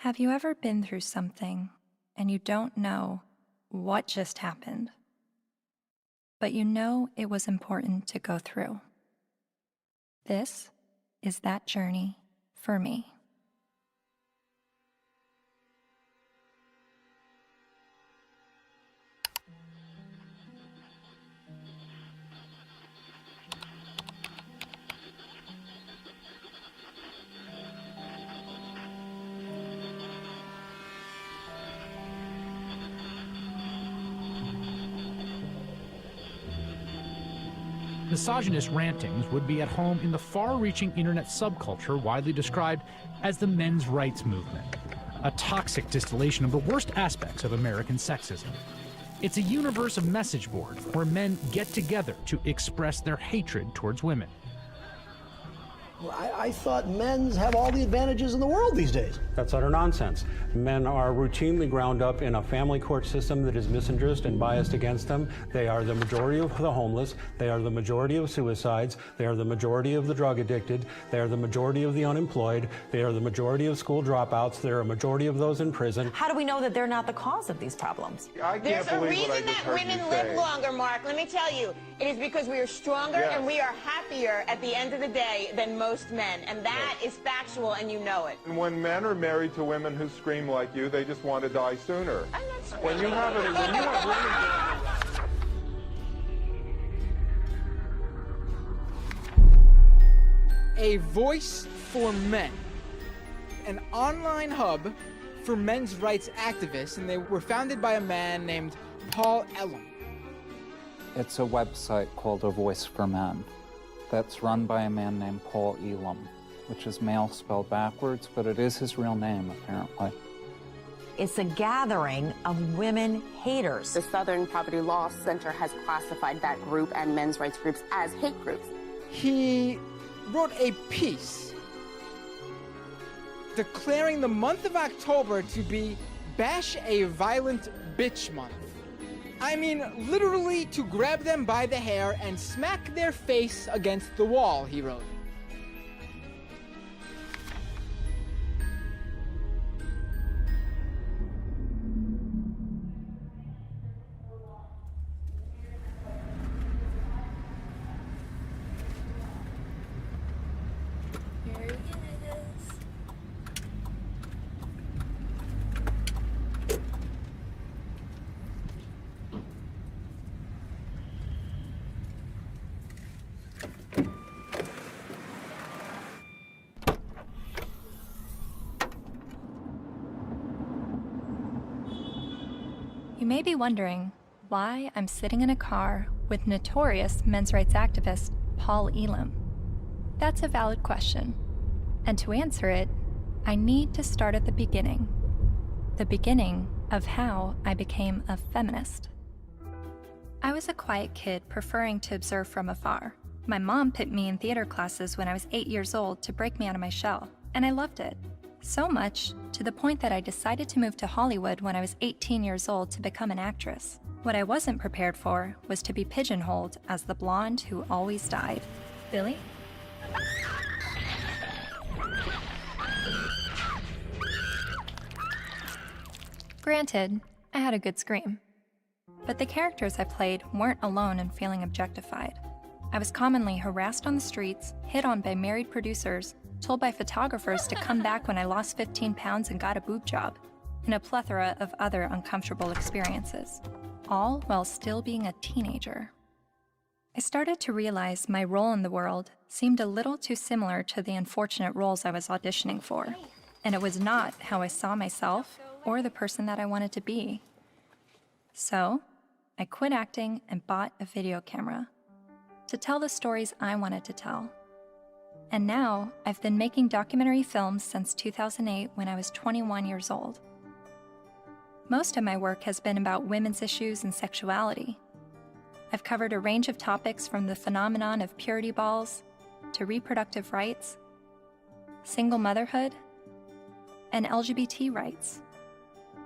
Have you ever been through something and you don't know what just happened, but you know it was important to go through? This is that journey for me. Misogynist rantings would be at home in the far-reaching internet subculture widely described as the men's rights movement, a toxic distillation of the worst aspects of American sexism. It's a universe of message boards where men get together to express their hatred towards women. Well, I thought men's have all the advantages in the world these days. That's utter nonsense. Men are routinely ground up in a family court system that is misandrist and biased against them. They are the majority of the homeless. They are the majority of suicides. They are the majority of the drug addicted. They are the majority of the unemployed. They are the majority of school dropouts. They are a majority of those in prison. How do we know that they're not the cause of these problems? There's a reason that women live longer, Mark. Let me tell you. It is because we are stronger and we are happier at the end of the day than most men. And that is factual, and you know it. When men are married to women who scream like you, they just want to die sooner. I'm not screaming. When you have women... A voice for men, an online hub for men's rights activists, and they were founded by a man named Paul Elam. It's a website called A Voice for Men that's run by a man named Paul Elam, which is male spelled backwards, but it is his real name, apparently. It's a gathering of women haters. The Southern Poverty Law Center has classified that group and men's rights groups as hate groups. He wrote a piece declaring the month of October to be Bash a Violent Bitch Month. I mean, literally to grab them by the hair and smack their face against the wall, he wrote. You may be wondering why I'm sitting in a car with notorious men's rights activist Paul Elam. That's a valid question. And to answer it, I need to start at the beginning of how I became a feminist. I was a quiet kid preferring to observe from afar. My mom put me in theater classes when I was 8 years old to break me out of my shell, and I loved it. So much, to the point that I decided to move to Hollywood when I was 18 years old to become an actress. What I wasn't prepared for was to be pigeonholed as the blonde who always died. Billy? Granted, I had a good scream. But the characters I played weren't alone in feeling objectified. I was commonly harassed on the streets, hit on by married producers, told by photographers to come back when I lost 15 pounds and got a boob job, and a plethora of other uncomfortable experiences, all while still being a teenager. I started to realize my role in the world seemed a little too similar to the unfortunate roles I was auditioning for, and it was not how I saw myself or the person that I wanted to be. So, I quit acting and bought a video camera to tell the stories I wanted to tell. And now, I've been making documentary films since 2008 when I was 21 years old. Most of my work has been about women's issues and sexuality. I've covered a range of topics from the phenomenon of purity balls to reproductive rights, single motherhood, and LGBT rights.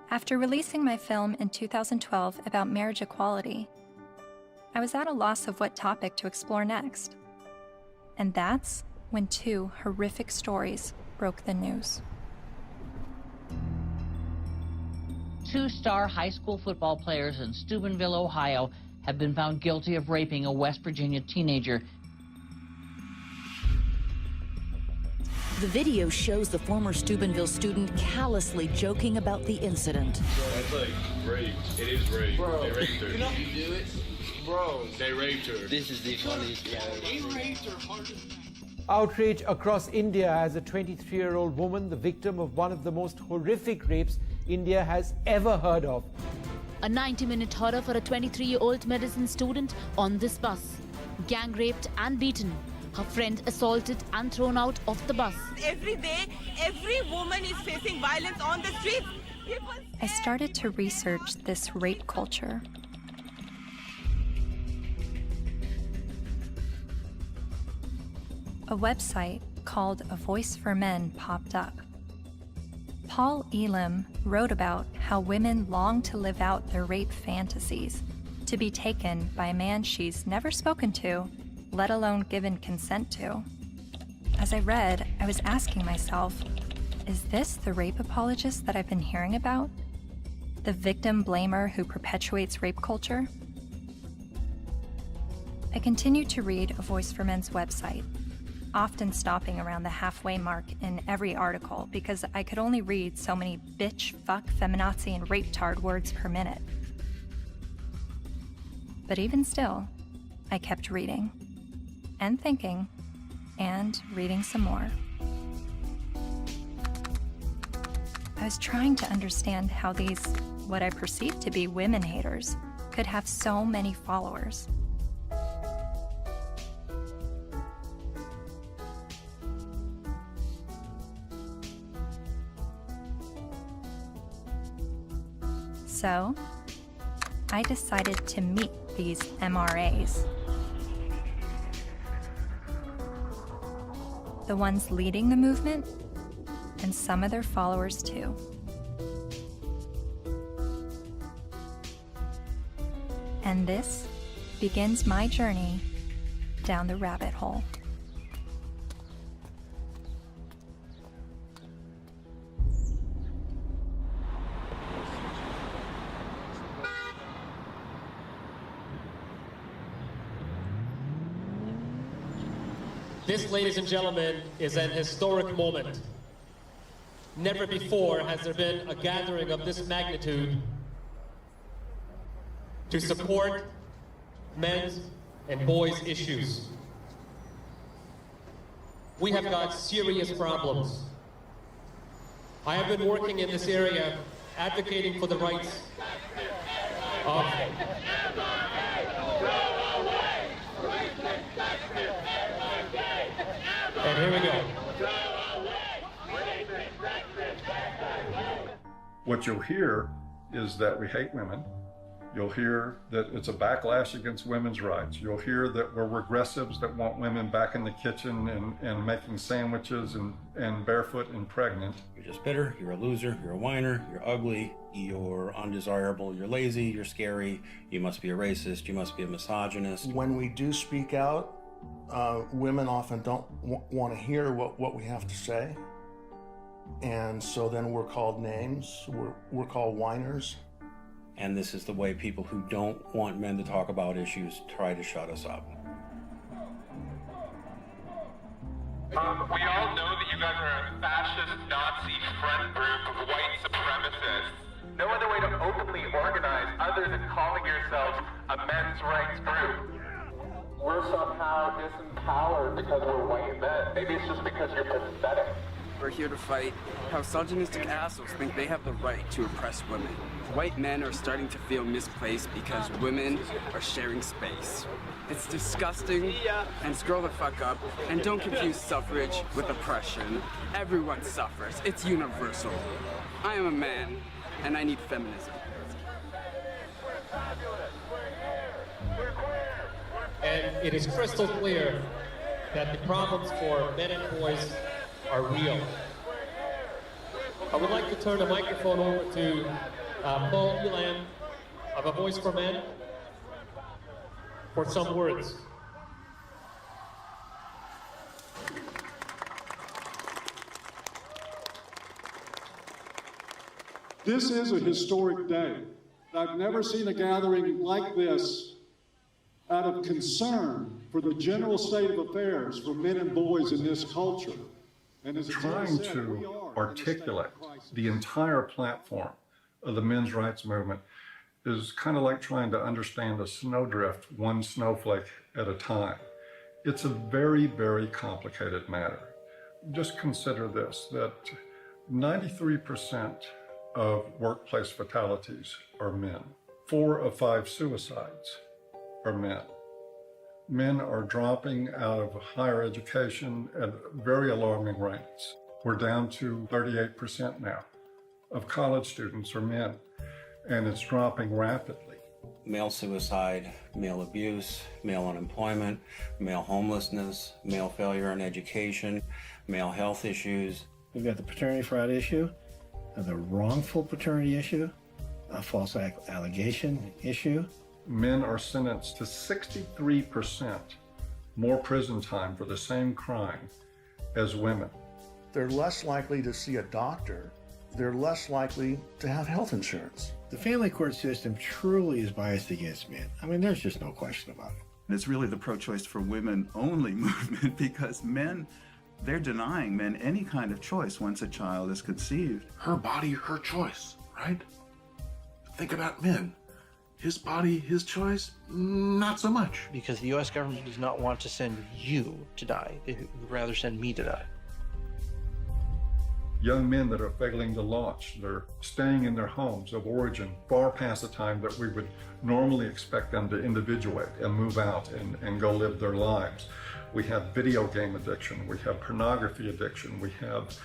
After releasing my film in 2012 about marriage equality, I was at a loss of what topic to explore next. And that's when two horrific stories broke the news. 2-star high school football players in Steubenville, Ohio, have been found guilty of raping a West Virginia teenager. The video shows the former Steubenville student callously joking about the incident. That's like rape. It is rape. Bro, they raped her. You know how you do it? Bro. They raped her. This is the funniest thing. They raped her. Outrage across India as a 23-year-old woman, the victim of one of the most horrific rapes India has ever heard of. A 90-minute horror for a 23-year-old medicine student on this bus. Gang raped and beaten. Her friend assaulted and thrown out of the bus. Every day, every woman is facing violence on the streets. I started to research this rape culture. A website called A Voice for Men popped up. Paul Elam wrote about how women long to live out their rape fantasies, to be taken by a man she's never spoken to, let alone given consent to. As I read, I was asking myself, is this the rape apologist that I've been hearing about? The victim blamer who perpetuates rape culture? I continued to read A Voice for Men's website, often stopping around the halfway mark in every article because I could only read so many bitch, fuck, feminazi, and rape-tard words per minute. But even still, I kept reading, and thinking, and reading some more. I was trying to understand how these, what I perceived to be women haters, could have so many followers. So, I decided to meet these MRAs. The ones leading the movement, and some of their followers too. And this begins my journey down the rabbit hole. This, ladies and gentlemen, is an historic moment. Never before has there been a gathering of this magnitude to support men's and boys' issues. We have got serious problems. I have been working in this area advocating for the rights of and here we go. What you'll hear is that we hate women. You'll hear that it's a backlash against women's rights. You'll hear that we're regressives that want women back in the kitchen and making sandwiches and barefoot and pregnant. You're just bitter, you're a loser, you're a whiner, you're ugly, you're undesirable, you're lazy, you're scary, you must be a racist, you must be a misogynist. When we do speak out, women often don't want to hear what we have to say. And so then we're called names, we're called whiners. And this is the way people who don't want men to talk about issues try to shut us up. We all know that you guys are a fascist, Nazi friend group of white supremacists. No other way to openly organize other than calling yourselves a men's rights group. We're somehow disempowered because we're white men. Maybe it's just because you're pathetic. We're here to fight how misogynistic assholes think they have the right to oppress women. White men are starting to feel misplaced because women are sharing space. It's disgusting, and scroll the fuck up, and don't confuse suffrage with oppression. Everyone suffers, it's universal. I am a man, and I need feminism. And it is crystal clear that the problems for men and boys are real. I would like to turn the microphone over to Paul Elam of A Voice for Men for some words. This is a historic day. I've never seen a gathering like this out of concern for the general state of affairs for men and boys in this culture. And as Trying to articulate the entire platform of the men's rights movement is kind of like trying to understand a snowdrift one snowflake at a time. It's a very, very complicated matter. Just consider this, that 93% of workplace fatalities are men. 4 of 5 suicides are men. Men are dropping out of higher education at very alarming rates. We're down to 38% now of college students are men, and it's dropping rapidly. Male suicide, male abuse, male unemployment, male homelessness, male failure in education, male health issues. We've got the paternity fraud issue, the wrongful paternity issue, a false allegation issue. Men are sentenced to 63% more prison time for the same crime as women. They're less likely to see a doctor. They're less likely to have health insurance. The family court system truly is biased against men. I mean, there's just no question about it. And it's really the pro-choice for women only movement, because men, they're denying men any kind of choice once a child is conceived. Her body, her choice, right? Think about men. His body, his choice, not so much. Because the U.S. government does not want to send you to die. They would rather send me to die. Young men that are failing to launch, they're staying in their homes of origin far past the time that we would normally expect them to individuate and move out and go live their lives. We have video game addiction, we have pornography addiction, we have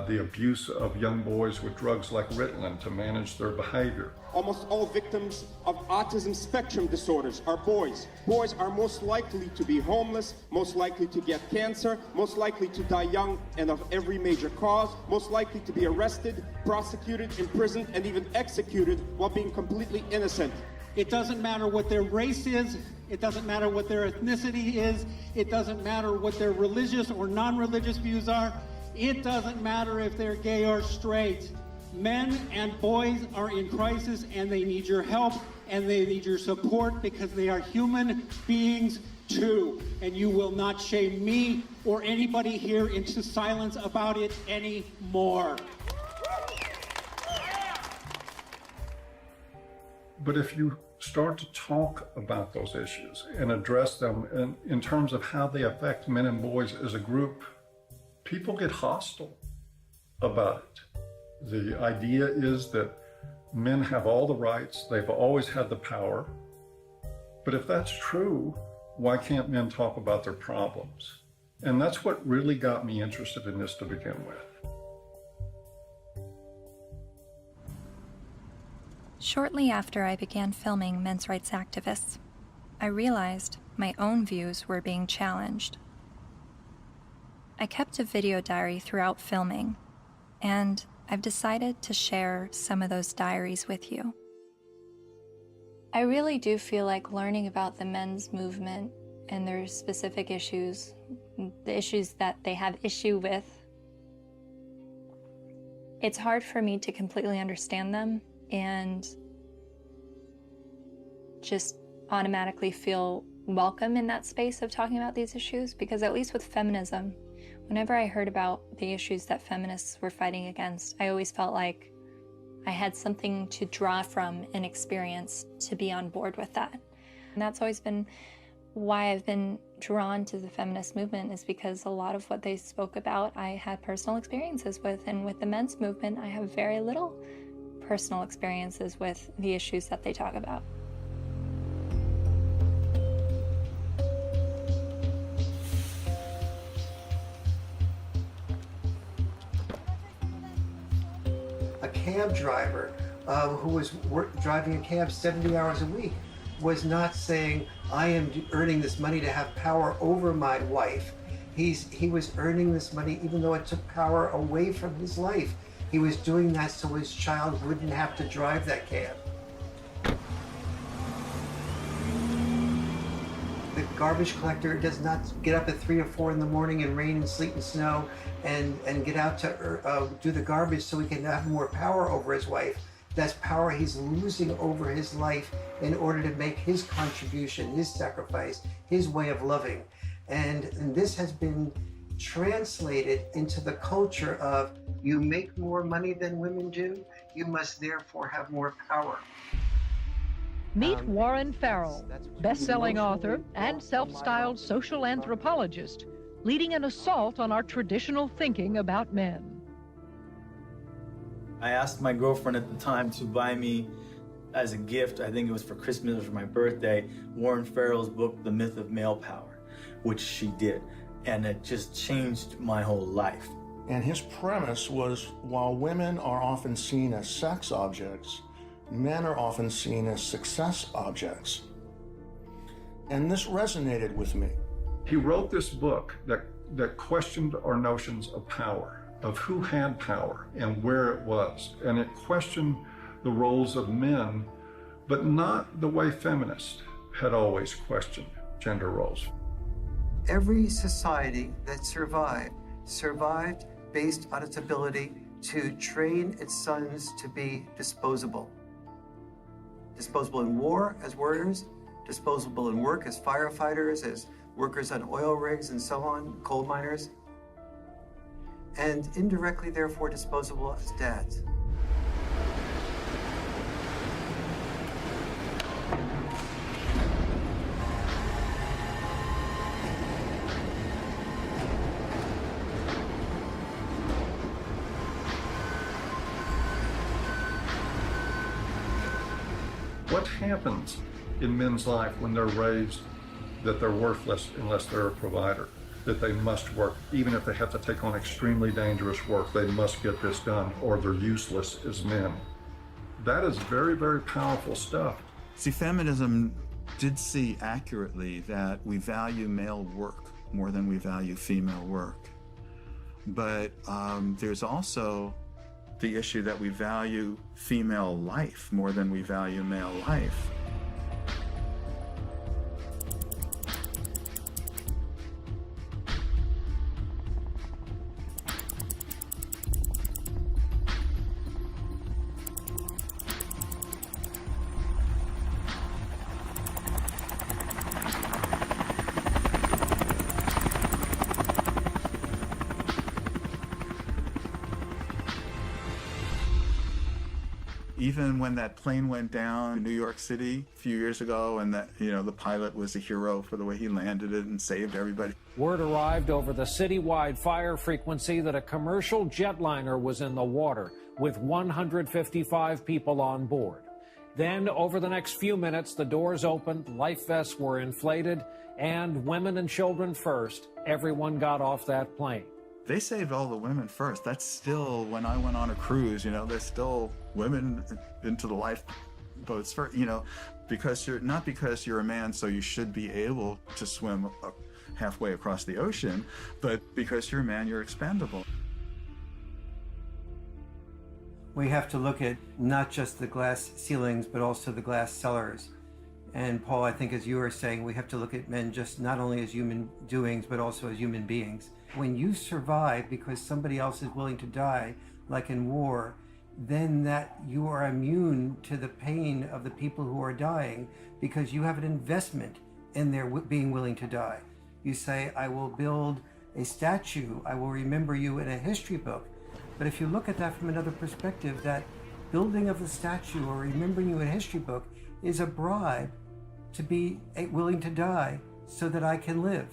the abuse of young boys with drugs like Ritalin to manage their behavior. Almost all victims of autism spectrum disorders are boys. Boys are most likely to be homeless, most likely to get cancer, most likely to die young and of every major cause, most likely to be arrested, prosecuted, imprisoned, and even executed while being completely innocent. It doesn't matter what their race is, it doesn't matter what their ethnicity is, it doesn't matter what their religious or non-religious views are, it doesn't matter if they're gay or straight. Men and boys are in crisis, and they need your help and they need your support, because they are human beings too. And you will not shame me or anybody here into silence about it anymore. But if you start to talk about those issues and address them in terms of how they affect men and boys as a group, people get hostile about it. The idea is that men have all the rights, they've always had the power. But if that's true, why can't men talk about their problems? And that's what really got me interested in this to begin with. Shortly after I began filming men's rights activists, I realized my own views were being challenged. I kept a video diary throughout filming, and I've decided to share some of those diaries with you. I really do feel like learning about the men's movement and their specific issues, the issues that they have issue with, it's hard for me to completely understand them and just automatically feel welcome in that space of talking about these issues, because at least with feminism, whenever I heard about the issues that feminists were fighting against, I always felt like I had something to draw from and experience to be on board with that. And that's always been why I've been drawn to the feminist movement, is because a lot of what they spoke about I had personal experiences with, and with the men's movement I have very little personal experiences with the issues that they talk about. A cab driver who was driving a cab 70 hours a week was not saying, I am earning this money to have power over my wife. He was earning this money even though it took power away from his life. He was doing that so his child wouldn't have to drive that cab. The garbage collector does not get up at 3 or 4 in the morning in rain and sleet and snow and get out to do the garbage so he can have more power over his wife. That's power he's losing over his life in order to make his contribution, his sacrifice, his way of loving. And this has been translated into the culture of, you make more money than women do, you must therefore have more power. Meet Warren Farrell, best-selling author and self-styled social anthropologist, leading an assault on our traditional thinking about men. I asked my girlfriend at the time to buy me as a gift, I think it was for Christmas or for my birthday, Warren Farrell's book, The Myth of Male Power, which she did. And it just changed my whole life. And his premise was, while women are often seen as sex objects, men are often seen as success objects. And this resonated with me. He wrote this book that questioned our notions of power, of who had power and where it was. And it questioned the roles of men, but not the way feminists had always questioned gender roles. Every society that survived based on its ability to train its sons to be disposable. Disposable in war as warriors, disposable in work as firefighters, as workers on oil rigs and so on, coal miners, and indirectly, therefore, disposable as dads. What happens in men's life when they're raised that they're worthless unless they're a provider, that they must work, even if they have to take on extremely dangerous work, they must get this done or they're useless as men? That is very, very powerful stuff. See, feminism did see accurately that we value male work more than we value female work. But there's also the issue that we value female life more than we value male life. Even when that plane went down in New York City a few years ago, and that, the pilot was a hero for the way he landed it and saved everybody. Word arrived over the citywide fire frequency that a commercial jetliner was in the water with 155 people on board. Then, over the next few minutes, the doors opened, life vests were inflated, and women and children first, everyone got off that plane. They saved all the women first. That's still, when I went on a cruise, there's still women into the lifeboats first, because not because you're a man, so you should be able to swim halfway across the ocean, but because you're a man, you're expendable. We have to look at not just the glass ceilings, but also the glass cellars. And Paul, I think as you were saying, we have to look at men just not only as human doings, but also as human beings. When you survive because somebody else is willing to die, like in war, then that you are immune to the pain of the people who are dying because you have an investment in their being willing to die. You say, I will build a statue, I will remember you in a history book. But if you look at that from another perspective, that building of the statue or remembering you in a history book is a bribe to be willing to die so that I can live.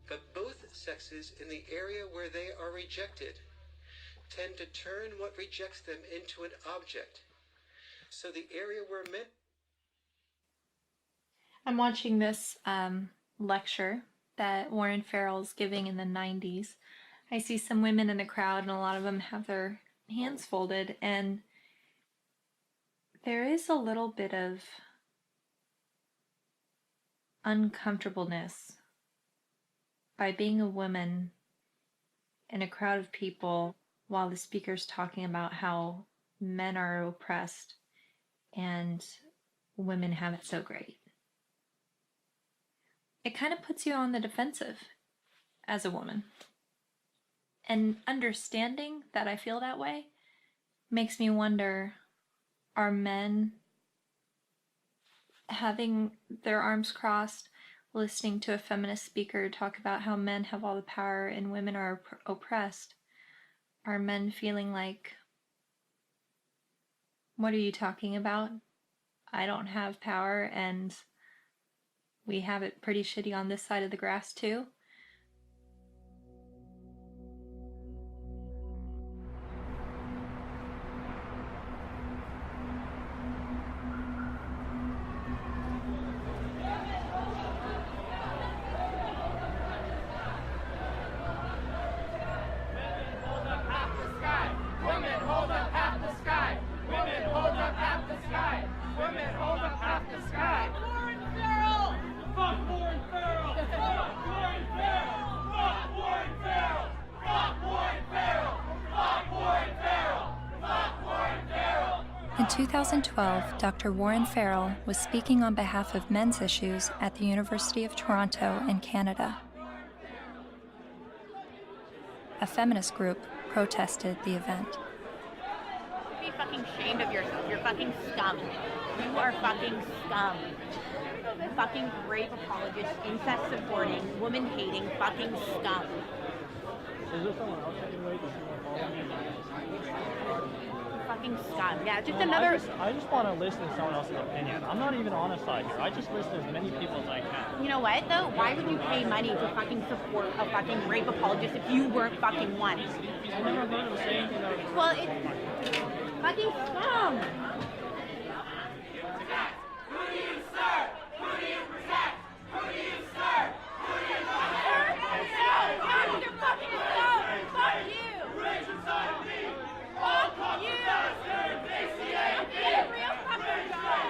But both sexes, in the area where they are rejected, tend to turn what rejects them into an object. So the area where men... I'm watching this lecture that Warren Farrell's giving in the 90s. I see some women in the crowd, and a lot of them have their hands folded, and there is a little bit of uncomfortableness by being a woman in a crowd of people while the speaker's talking about how men are oppressed and women have it so great. It kind of puts you on the defensive as a woman. And understanding that I feel that way makes me wonder, are men having their arms crossed, listening to a feminist speaker talk about how men have all the power and women are oppressed? Are men feeling like, what are you talking about? I don't have power and we have it pretty shitty on this side of the grass too? In 2012, Dr. Warren Farrell was speaking on behalf of men's issues at the University of Toronto in Canada. A feminist group protested the event. Be fucking ashamed of yourself. You're fucking scum. You are fucking scum. Fucking rape apologist, incest supporting, woman hating, fucking scum. Is there someone else that you wait? Fucking scum. Yeah, just another. I just want to listen to someone else's opinion. I'm not even on a side here. I just listen to as many people as I can. You know what though? Why would you pay money to fucking support a fucking rape apologist if you weren't fucking one? I never heard him say anything that was. Well, it's fucking scum. Who do you serve? Who do you protect? Who do you serve? Who do you protect? You're fucking scum. Fuck you. Rage inside of me. All cops are bastards. ACAB. You're a real fucking scum.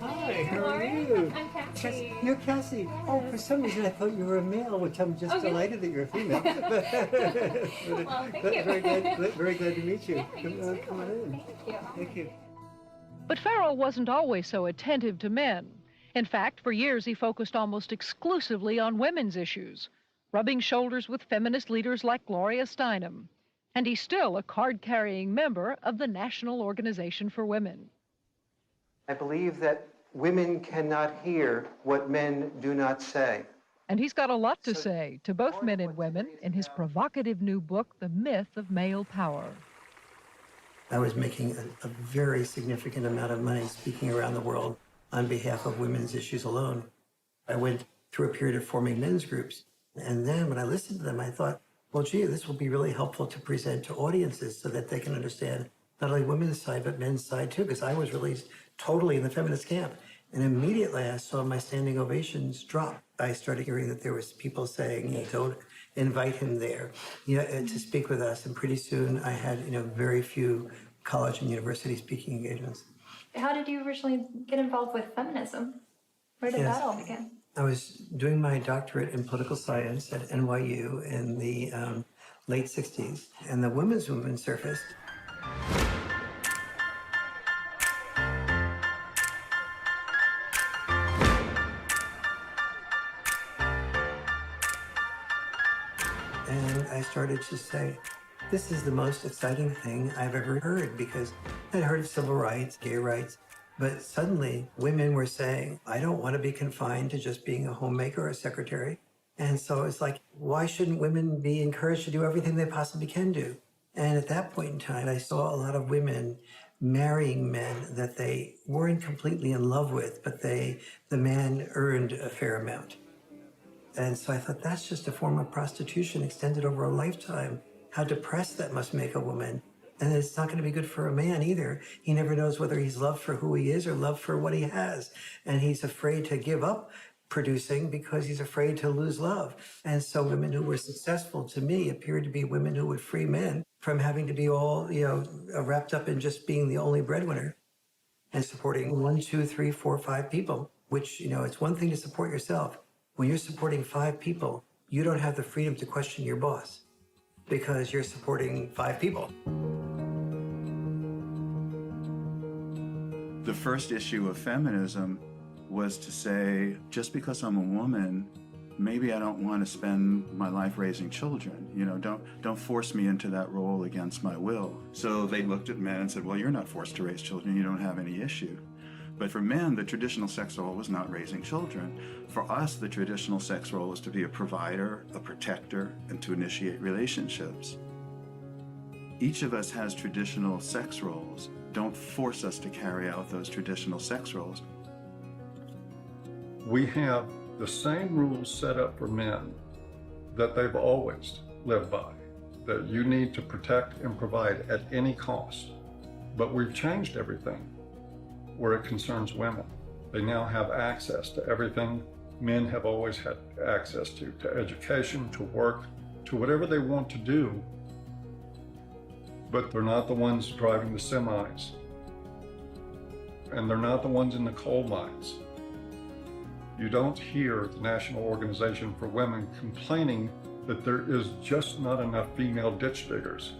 Hi, how are you? I'm Cassie. You're Cassie. Oh, for some reason I thought you were a male, which I'm just delighted that you're a female. Well, thank you. Very glad to meet you. Come on in. Thank you. Thank you. But Farrell wasn't always so attentive to men. In fact, for years he focused almost exclusively on women's issues, rubbing shoulders with feminist leaders like Gloria Steinem. And he's still a card-carrying member of the National Organization for Women. I believe that women cannot hear what men do not say. And he's got a lot to say to both men and women in his provocative new book, The Myth of Male Power. I was making a very significant amount of money speaking around the world on behalf of women's issues alone. I went through a period of forming men's groups. And then when I listened to them, I thought, well, gee, this will be really helpful to present to audiences so that they can understand not only women's side, but men's side too, because I was really totally in the feminist camp. And immediately I saw my standing ovations drop. I started hearing that there was people saying, don't invite him there, to speak with us. And pretty soon I had, very few college and university speaking engagements. How did you originally get involved with feminism? Where did that all begin? I was doing my doctorate in political science at NYU in the late 60s, and the women's movement surfaced. And I started to say, this is the most exciting thing I've ever heard, because I'd heard of civil rights, gay rights, But suddenly, women were saying, I don't want to be confined to just being a homemaker or a secretary. And so it's like, why shouldn't women be encouraged to do everything they possibly can do? And at that point in time, I saw a lot of women marrying men that they weren't completely in love with, but the man earned a fair amount. And so I thought, that's just a form of prostitution extended over a lifetime. How depressed that must make a woman. And it's not going to be good for a man either. He never knows whether he's loved for who he is or loved for what he has. And he's afraid to give up producing because he's afraid to lose love. And so women who were successful to me appeared to be women who would free men from having to be all, wrapped up in just being the only breadwinner and supporting 1, 2, 3, 4, 5 people, which, it's one thing to support yourself. When you're supporting 5 people, you don't have the freedom to question your boss because you're supporting 5 people. The first issue of feminism was to say, just because I'm a woman, maybe I don't want to spend my life raising children. Don't force me into that role against my will. So they looked at men and said, well, you're not forced to raise children. You don't have any issue. But for men, the traditional sex role was not raising children. For us, the traditional sex role was to be a provider, a protector, and to initiate relationships. Each of us has traditional sex roles. Don't force us to carry out those traditional sex roles. We have the same rules set up for men that they've always lived by, that you need to protect and provide at any cost. But we've changed everything where it concerns women. They now have access to everything men have always had access to education, to work, to whatever they want to do. But they're not the ones driving the semis. And they're not the ones in the coal mines. You don't hear the National Organization for Women complaining that there is just not enough female ditch diggers.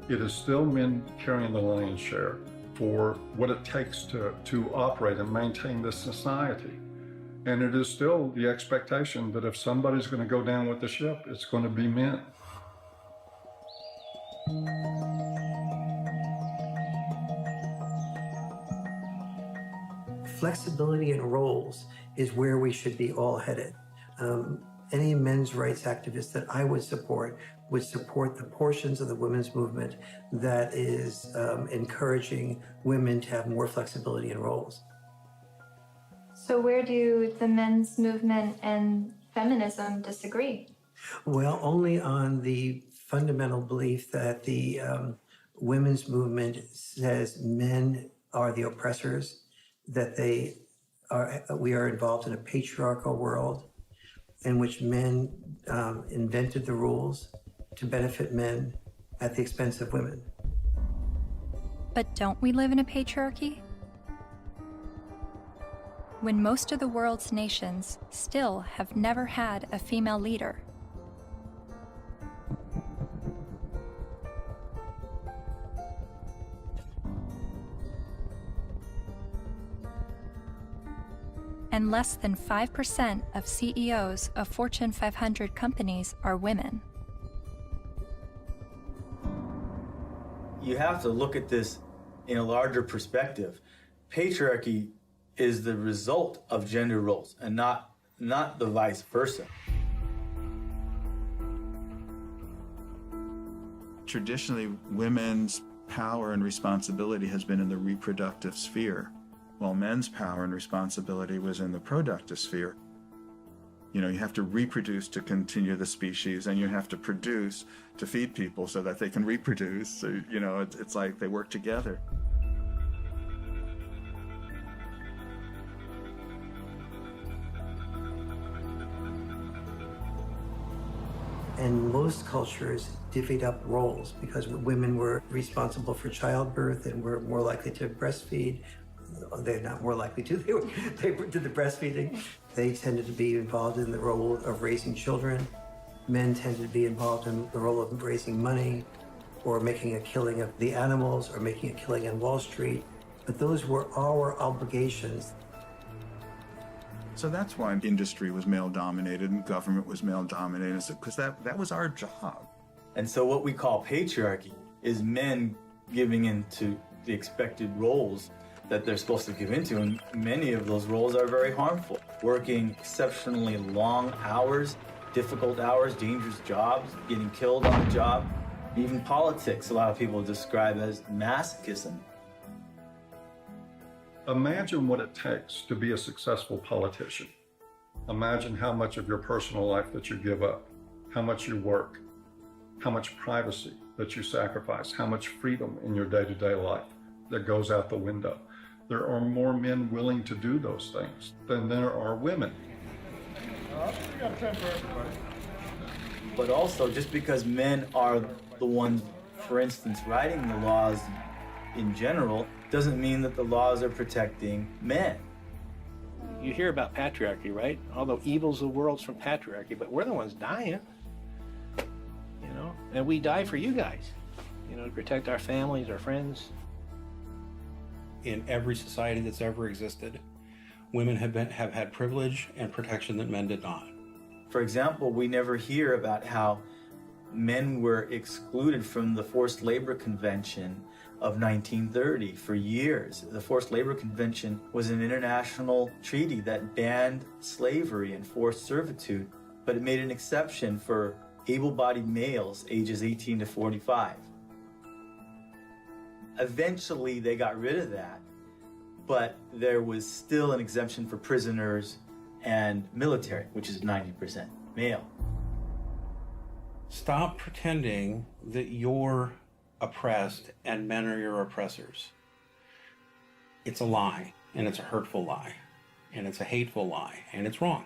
It is still men carrying the lion's share for what it takes to operate and maintain this society. And it is still the expectation that if somebody's going to go down with the ship, it's going to be men. Flexibility in roles is where we should be all headed. Any men's rights activist that I would support the portions of the women's movement that is encouraging women to have more flexibility in roles. So where do the men's movement and feminism disagree? Well, only on the fundamental belief that the women's movement says men are the oppressors, that we are involved in a patriarchal world in which men invented the rules to benefit men at the expense of women. But don't we live in a patriarchy? When most of the world's nations still have never had a female leader. And less than 5% of CEOs of Fortune 500 companies are women. You have to look at this in a larger perspective. Patriarchy is the result of gender roles and not the vice versa. Traditionally, women's power and responsibility has been in the reproductive sphere, while men's power and responsibility was in the productive sphere. You have to reproduce to continue the species, and you have to produce to feed people so that they can reproduce. So, it's like they work together. And most cultures divvied up roles because women were responsible for childbirth and were more likely to breastfeed. They're not more likely to, they did the breastfeeding. They tended to be involved in the role of raising children. Men tended to be involved in the role of raising money or making a killing of the animals or making a killing on Wall Street. But those were our obligations. So that's why industry was male-dominated and government was male-dominated, because that was our job. And so what we call patriarchy is men giving into the expected roles that they're supposed to give into, and many of those roles are very harmful. Working exceptionally long hours, difficult hours, dangerous jobs, getting killed on the job. Even politics, a lot of people describe as masochism. Imagine what it takes to be a successful politician. Imagine how much of your personal life that you give up, how much you work, how much privacy that you sacrifice, how much freedom in your day-to-day life that goes out the window. There are more men willing to do those things than there are women. But also, just because men are the ones, for instance, writing the laws in general, doesn't mean that the laws are protecting men. You hear about patriarchy, right? All the evils of the world's from patriarchy, but we're the ones dying. You know, and we die for you guys, you know, to protect our families, our friends. In every society that's ever existed, women have had privilege and protection that men did not. For example, we never hear about how men were excluded from the Forced Labor Convention of 1930 for years. The Forced Labor Convention was an international treaty that banned slavery and forced servitude, but it made an exception for able-bodied males ages 18 to 45. Eventually, they got rid of that, but there was still an exemption for prisoners and military, which is 90% male. Stop pretending that you're oppressed and men are your oppressors. It's a lie, and it's a hurtful lie, and it's a hateful lie, and it's wrong.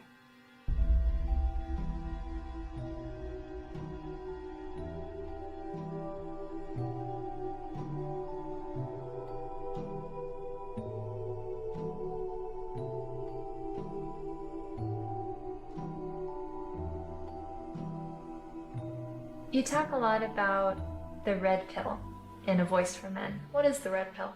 You talk a lot about the red pill in A Voice for Men. What is the red pill?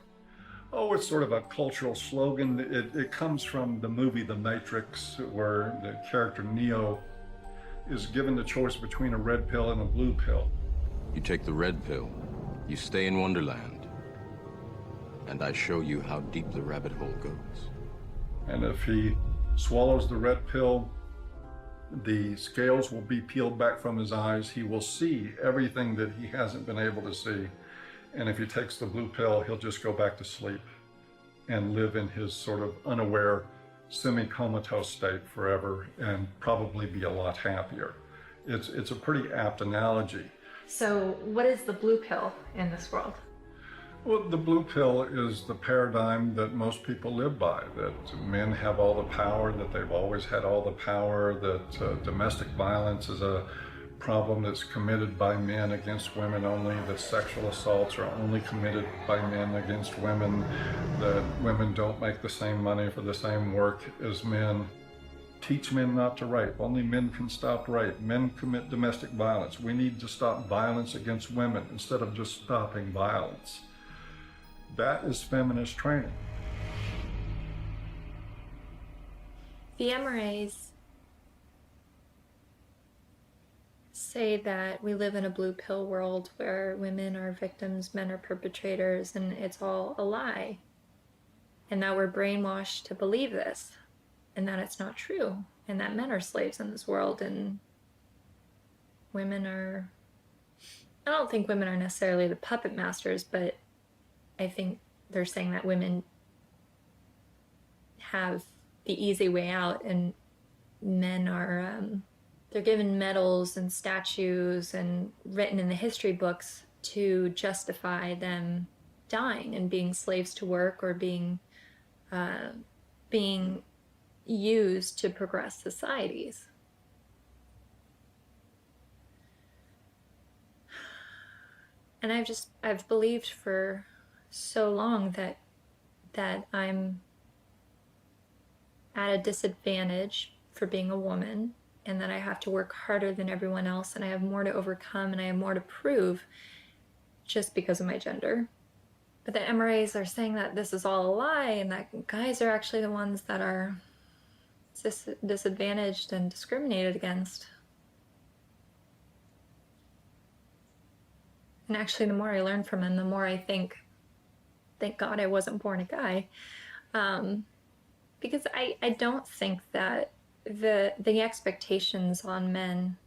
Oh, it's sort of a cultural slogan. It comes from the movie The Matrix, where the character Neo is given the choice between a red pill and a blue pill. You take the red pill, you stay in Wonderland, and I show you how deep the rabbit hole goes. And if he swallows the red pill, the scales will be peeled back from his eyes. He will see everything that he hasn't been able to see. And if he takes the blue pill, he'll just go back to sleep and live in his sort of unaware, semi-comatose state forever and probably be a lot happier. It's a pretty apt analogy. So what is the blue pill in this world? Well, the blue pill is the paradigm that most people live by, that men have all the power, that they've always had all the power, that domestic violence is a problem that's committed by men against women only, that sexual assaults are only committed by men against women, that women don't make the same money for the same work as men. Teach men not to rape. Only men can stop rape. Men commit domestic violence. We need to stop violence against women instead of just stopping violence. That is feminist training. The MRAs say that we live in a blue pill world where women are victims, men are perpetrators, and it's all a lie. And that we're brainwashed to believe this, and that it's not true, and that men are slaves in this world, and women are... I don't think women are necessarily the puppet masters, but I think they're saying that women have the easy way out and men are, they're given medals and statues and written in the history books to justify them dying and being slaves to work or being used to progress societies. And I've believed for so long that I'm at a disadvantage for being a woman and that I have to work harder than everyone else and I have more to overcome and I have more to prove just because of my gender. But the MRAs are saying that this is all a lie and that guys are actually the ones that are disadvantaged and discriminated against. And actually, the more I learn from him, the more I think thank God I wasn't born a guy. Because I don't think that the expectations on men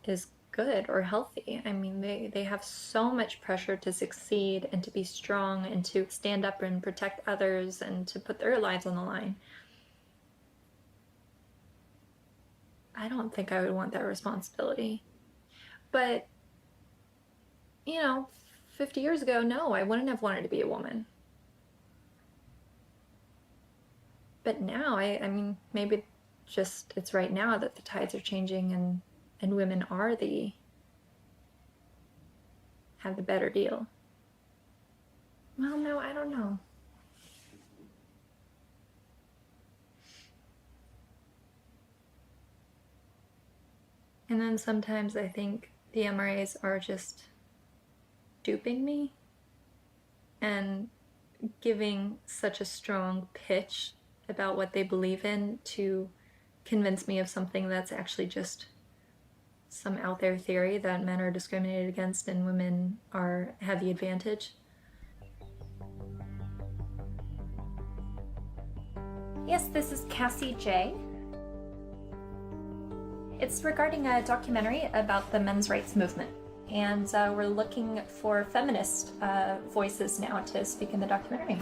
is good or healthy. I mean, they have so much pressure to succeed and to be strong and to stand up and protect others and to put their lives on the line. I don't think I would want that responsibility. But, you know, 50 years ago, no, I wouldn't have wanted to be a woman. But now, I mean, maybe just it's right now that the tides are changing and women are have the better deal. Well, no, I don't know. And then sometimes I think the MRAs are just duping me and giving such a strong pitch about what they believe in to convince me of something that's actually just some out there theory that men are discriminated against and women have the advantage. Yes, this is Cassie J. It's regarding a documentary about the men's rights movement, and we're looking for feminist voices now to speak in the documentary.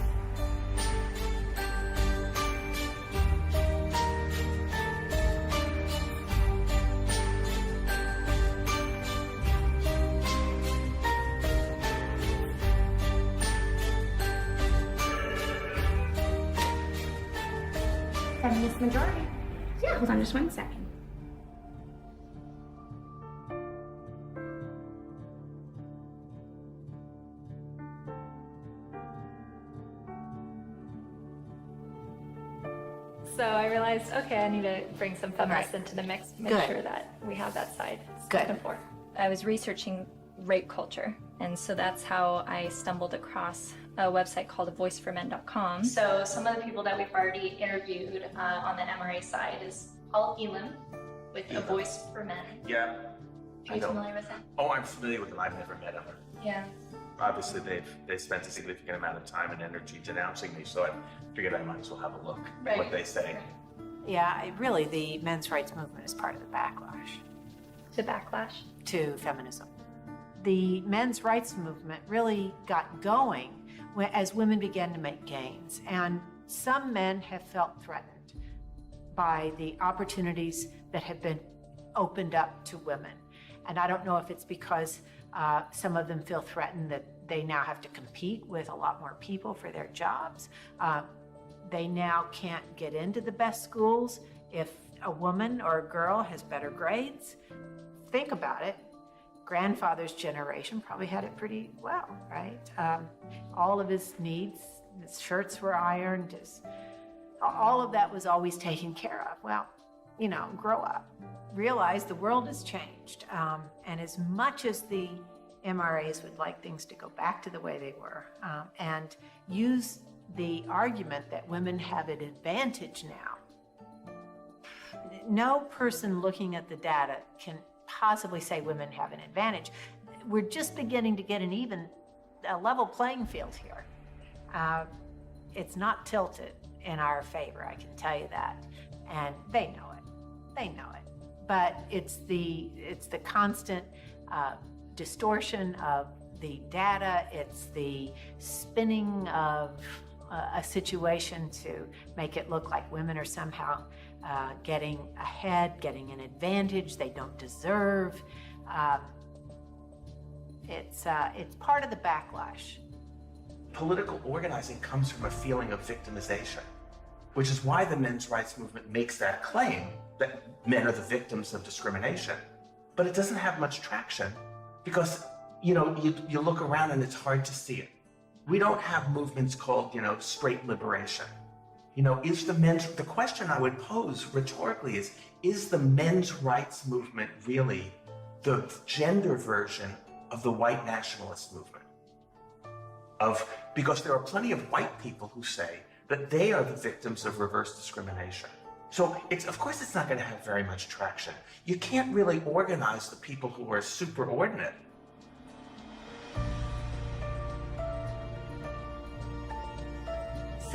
Feminist majority. Yeah, hold on just 1 second. So I realized, okay, I need to bring some feminists into the mix, make sure that we have that side spoken for. I was researching rape culture, and so that's how I stumbled across a website called voiceformen.com. So some of the people that we've already interviewed on the MRA side is Paul Elam with A Voice for Men. Yeah. Are you familiar with him? Oh, I'm familiar with them. I've never met them. Yeah. Obviously, they've spent a significant amount of time and energy denouncing me, so I figured I might as well have a look at what they say. Yeah, really, the men's rights movement is part of the backlash. The backlash? To feminism. The men's rights movement really got going as women began to make gains, and some men have felt threatened by the opportunities that have been opened up to women. And I don't know if it's because some of them feel threatened that they now have to compete with a lot more people for their jobs. They now can't get into the best schools if a woman or a girl has better grades. Think about it. Grandfather's generation probably had it pretty well, right? All of his needs, his shirts were ironed, all of that was always taken care of. Well, you know, grow up. Realize the world has changed. And as much as the MRAs would like things to go back to the way they were and use the argument that women have an advantage now, no person looking at the data can possibly say women have an advantage. We're just beginning to get a level playing field here. It's not tilted in our favor, I can tell you that. And they know it. They know it. But it's the constant distortion of the data. It's the spinning of a situation to make it look like women are somehow getting ahead, getting an advantage they don't deserve. It's part of the backlash. Political organizing comes from a feeling of victimization, which is why the men's rights movement makes that claim that men are the victims of discrimination. But it doesn't have much traction because, you look around and it's hard to see it. We don't have movements called, straight liberation. The question I would pose rhetorically is the men's rights movement really the gender version of the white nationalist movement? Because there are plenty of white people who say that they are the victims of reverse discrimination. So of course it's not going to have very much traction. You can't really organize the people who are superordinate.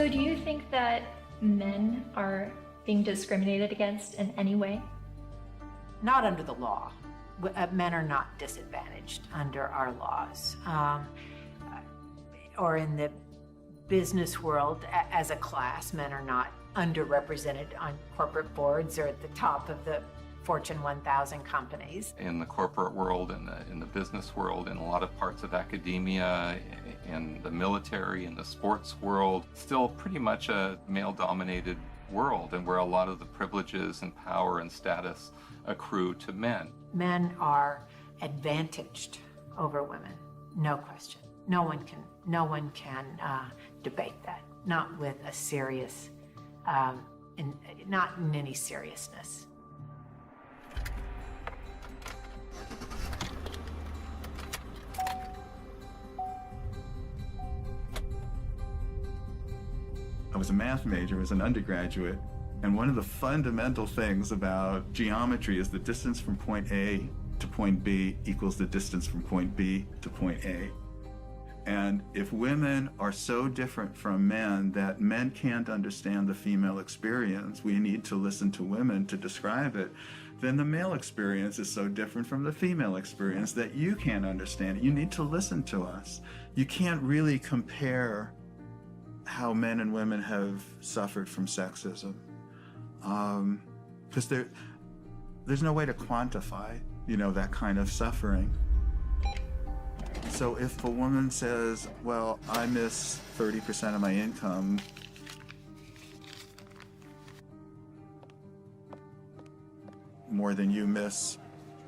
So do you think that men are being discriminated against in any way? Not under the law. Men are not disadvantaged under our laws. Or in the business world, as a class, men are not underrepresented on corporate boards or at the top of the Fortune 1000 companies. In the corporate world, in the business world, in a lot of parts of academia, in the military, in the sports world, still pretty much a male-dominated world, and where a lot of the privileges and power and status accrue to men. Men are advantaged over women, no question. No one can debate that, not with a serious, not in any seriousness. I was a math major as an undergraduate, and one of the fundamental things about geometry is the distance from point A to point B equals the distance from point B to point A. And if women are so different from men that men can't understand the female experience, we need to listen to women to describe it, then the male experience is so different from the female experience that you can't understand it. You need to listen to us. You can't really compare how men and women have suffered from sexism, because there's no way to quantify, that kind of suffering. So if a woman says, well, I miss 30% of my income, more than you miss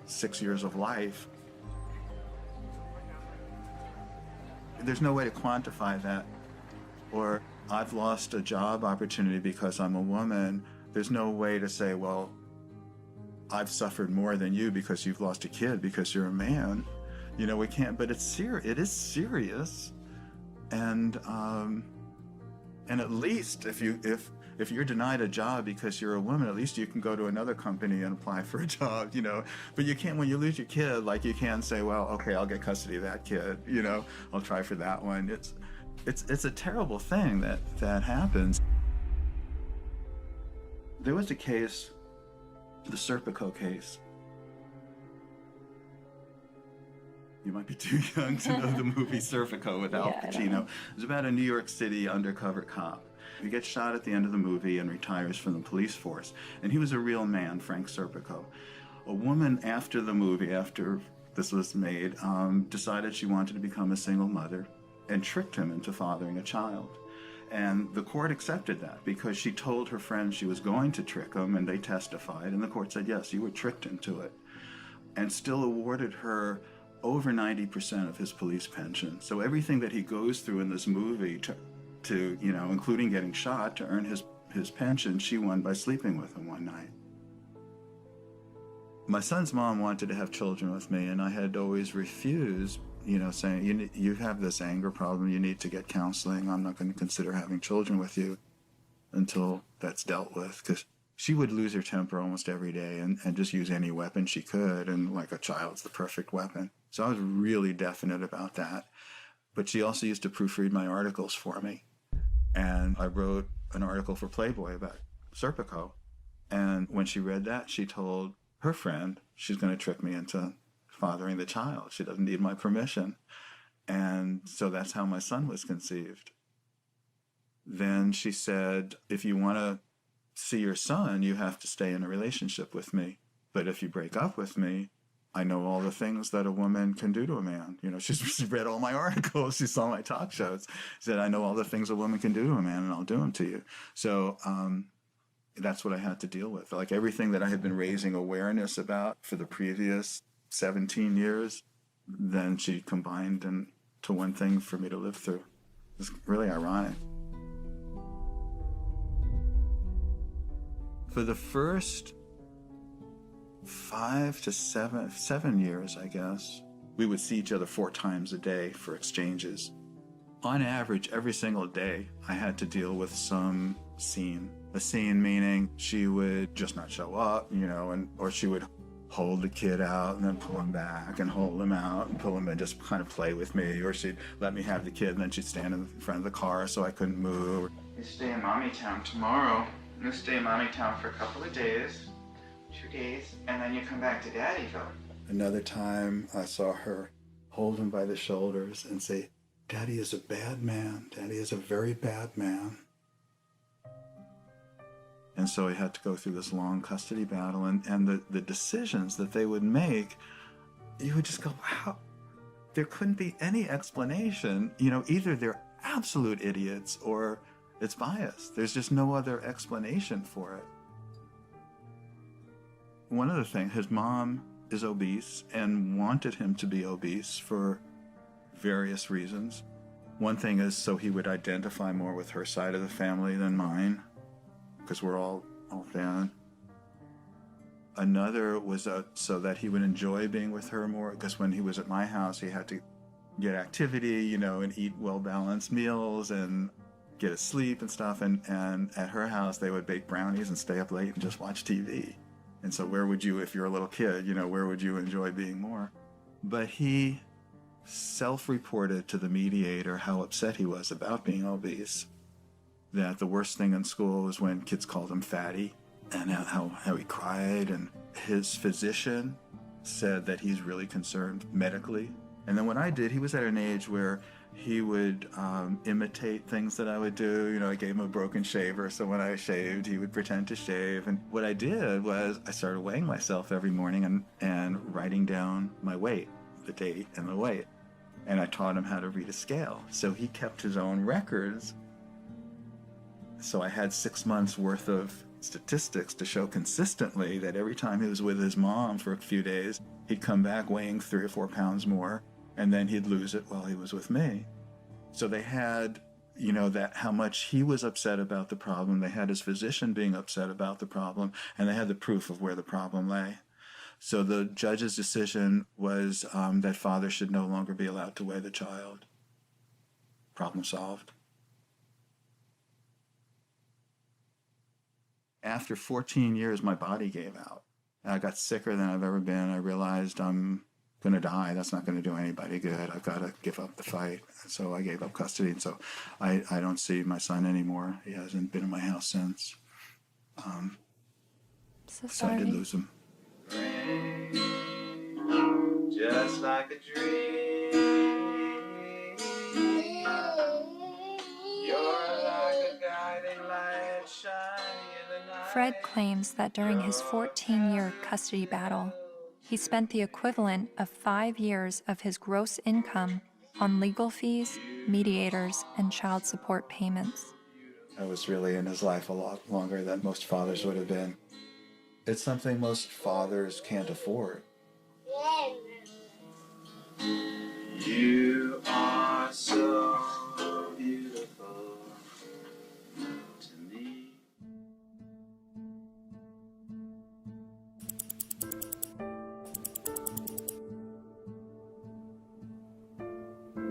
6 years of life, there's no way to quantify that. Or I've lost a job opportunity because I'm a woman. There's no way to say, well, I've suffered more than you because you've lost a kid because you're a man. We can't, but it's serious. It is serious. And at least if you're denied a job because you're a woman, at least you can go to another company and apply for a job, But you can't, when you lose your kid, you can't say, well, okay, I'll get custody of that kid, I'll try for that one. It's a terrible thing that happens. There was a case, the Serpico case. You might be too young to know the movie Serpico with Al Pacino. It was about a New York City undercover cop. He gets shot at the end of the movie and retires from the police force. And he was a real man, Frank Serpico. A woman after the movie, after this was made, decided she wanted to become a single mother and tricked him into fathering a child. And the court accepted that because she told her friends she was going to trick him, and they testified, and the court said, yes, you were tricked into it, and still awarded her over 90% of his police pension. So everything that he goes through in this movie to including getting shot to earn his pension, she won by sleeping with him one night. My son's mom wanted to have children with me, and I had always refused, saying, you have this anger problem, you need to get counseling, I'm not going to consider having children with you until that's dealt with, because she would lose her temper almost every day and just use any weapon she could, and like a child's the perfect weapon. So I was really definite about that. But she also used to proofread my articles for me. And I wrote an article for Playboy about Serpico. And when she read that, she told her friend she's going to trick me into fathering the child. She doesn't need my permission. And so that's how my son was conceived. Then she said, if you want to see your son, you have to stay in a relationship with me. But if you break up with me, I know all the things that a woman can do to a man. She's read all my articles. She saw my talk shows. She said, I know all the things a woman can do to a man, and I'll do them to you. So that's what I had to deal with. Like everything that I had been raising awareness about for the previous 17 years, then she combined into one thing for me to live through. It's really ironic. For the first 5 to 7 years, I guess, we would see each other 4 times a day for exchanges. On average, every single day, I had to deal with some scene. A scene meaning she would just not show up, or she would hold the kid out and then pull him back and hold him out and pull him and just kind of play with me, or she'd let me have the kid and then she'd stand in front of the car so I couldn't move. You stay in Mommy Town tomorrow. You stay in Mommy Town for a couple of days, 2 days, and then you come back to Daddyville. Another time I saw her hold him by the shoulders and say, Daddy is a bad man. Daddy is a very bad man. And so he had to go through this long custody battle, and the decisions that they would make, you would just go, wow, there couldn't be any explanation. You know, either they're absolute idiots or it's biased. There's just no other explanation for it. One other thing, his mom is obese and wanted him to be obese for various reasons. One thing is so he would identify more with her side of the family than mine, because we're all thin. Another was so that he would enjoy being with her more, because when he was at my house, he had to get activity, you know, and eat well-balanced meals and get his sleep and stuff. And at her house, they would bake brownies and stay up late and just watch TV. And so where would you, if you're a little kid, you know, where would you enjoy being more? But he self-reported to the mediator how upset he was about being obese, that the worst thing in school was when kids called him fatty, and how he cried. And his physician said that he's really concerned medically. And then what I did, he was at an age where he would imitate things that I would do. You know, I gave him a broken shaver, so when I shaved, he would pretend to shave. And what I did was I started weighing myself every morning and writing down my weight, the date and the weight. And I taught him how to read a scale. So he kept his own records. So I had 6 months worth of statistics to show consistently that every time he was with his mom for a few days, he'd come back weighing 3 or 4 pounds more, and then he'd lose it while he was with me. So they had, you know, that how much he was upset about the problem. They had his physician being upset about the problem, and they had the proof of where the problem lay. So the judge's decision was that father should no longer be allowed to weigh the child. Problem solved. After 14 years, my body gave out. I got sicker than I've ever been. I realized I'm going to die. That's not going to do anybody good. I've got to give up the fight. And so I gave up custody. And so I don't see my son anymore. He hasn't been in my house since. So I did lose him. Just like a dream. You're like a guiding light shining in the night. Fred claims that during his 14-year custody battle, he spent the equivalent of 5 years of his gross income on legal fees, mediators, and child support payments. I was really in his life a lot longer than most fathers would have been. It's something most fathers can't afford. You are so beautiful to me.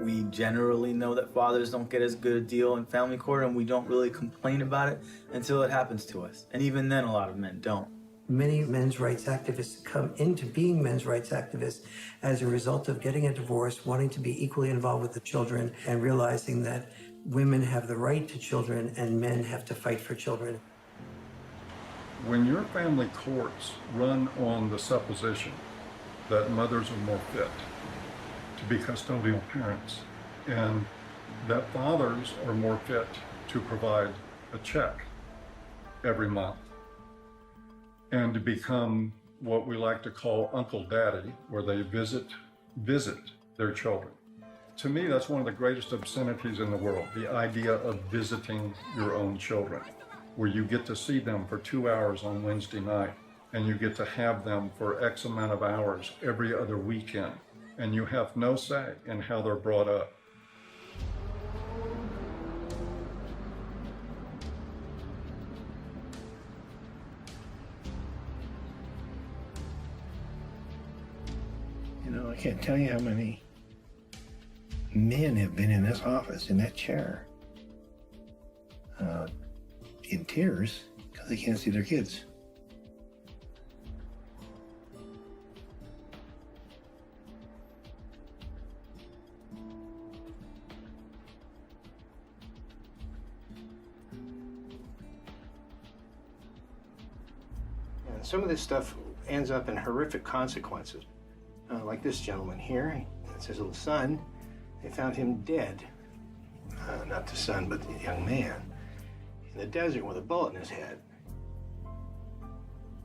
We generally know that fathers don't get as good a deal in family court, and we don't really complain about it until it happens to us. And even then, a lot of men don't. Many men's rights activists come into being men's rights activists as a result of getting a divorce, wanting to be equally involved with the children, and realizing that women have the right to children and men have to fight for children. When your family courts run on the supposition that mothers are more fit to be custodial parents and that fathers are more fit to provide a check every month and to become what we like to call Uncle Daddy, where they visit their children. To me, that's one of the greatest obscenities in the world, the idea of visiting your own children, where you get to see them for 2 hours on Wednesday night, and you get to have them for X amount of hours every other weekend, and you have no say in how they're brought up. You know, I can't tell you how many men have been in this office, in that chair, in tears because they can't see their kids. some of this stuff ends up in horrific consequences. Like this gentleman here, it's his little son. They found him dead. Not the son, but the young man. In the desert with a bullet in his head.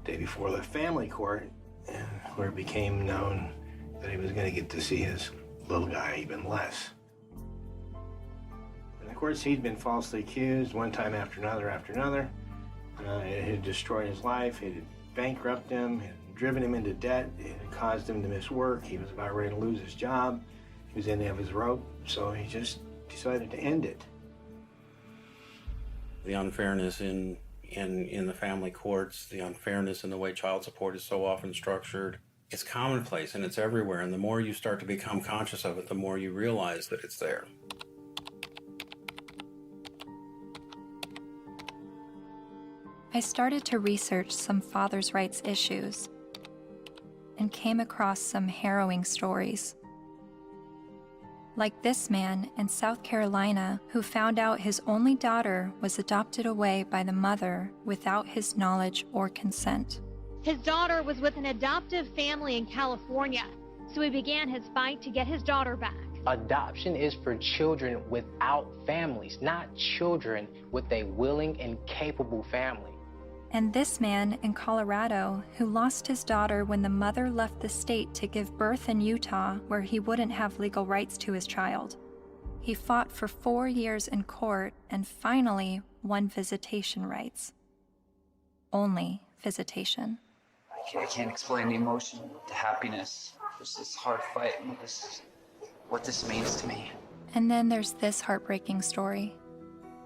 Day before the family court, where it became known that he was going to get to see his little guy even less. And of course, he'd been falsely accused one time after another. It had destroyed his life. It had bankrupted him. It had driven him into debt. It had caused him to miss work. He was about ready to lose his job. He was in the end of his rope, so he just decided to end it. The unfairness in the family courts, the unfairness in the way child support is so often structured, it's commonplace and it's everywhere. And the more you start to become conscious of it, the more you realize that it's there. I started to research some fathers' rights issues and came across some harrowing stories. Like this man in South Carolina who found out his only daughter was adopted away by the mother without his knowledge or consent. His daughter was with an adoptive family in California, so he began his fight to get his daughter back. Adoption is for children without families, not children with a willing and capable family. And this man in Colorado who lost his daughter when the mother left the state to give birth in Utah, where he wouldn't have legal rights to his child. He fought for 4 years in court and finally won visitation rights. Only visitation. I can't explain the emotion, the happiness. There's this hard fight and what this means to me. And then there's this heartbreaking story.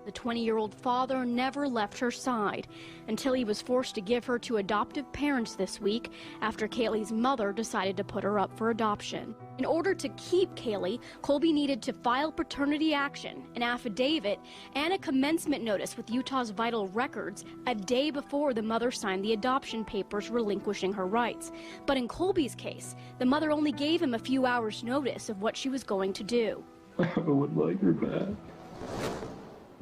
The 20-year-old father never left her side until he was forced to give her to adoptive parents this week after Kaylee's mother decided to put her up for adoption. In order to keep Kaylee, Colby needed to file paternity action, an affidavit, and a commencement notice with Utah's Vital Records a day before the mother signed the adoption papers relinquishing her rights. But in Colby's case, the mother only gave him a few hours' notice of what she was going to do. I would like her back.